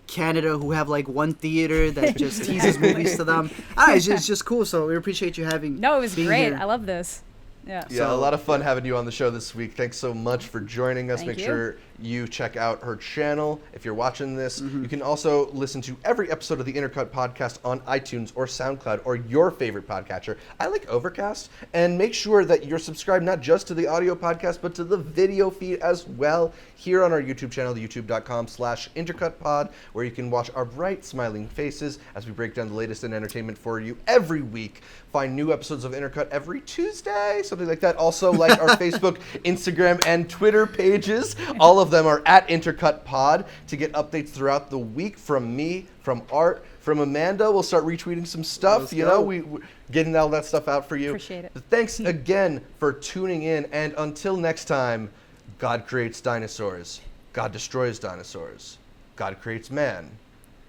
Canada who have like one theater that just teases movies to them. It's just cool. So we appreciate you having. No, it was being great. here. I love this. Yeah. Yeah, a So- lot of fun having you on the show this week. Thanks so much for joining us. Thank Make you. sure you check out her channel if you're watching this. You can also listen to every episode of the Intercut podcast on iTunes or SoundCloud or your favorite podcatcher. I like Overcast. And make sure that you're subscribed not just to the audio podcast, but to the video feed as well here on our YouTube channel, youtube.com/intercutpod, where you can watch our bright, smiling faces as we break down the latest in entertainment for you every week. Find new episodes of Intercut every Tuesday, something like that. Also, like our Facebook, Instagram, and Twitter pages. All of them are @IntercutPod to get updates throughout the week from me, from Art, from Amanda. We'll start retweeting some stuff. Let's you go. know, we're getting all that stuff out for you. Appreciate it. But thanks again for tuning in, and until next time, God creates dinosaurs. God destroys dinosaurs. God creates man.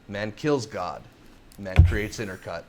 Man kills God. Man creates Intercut.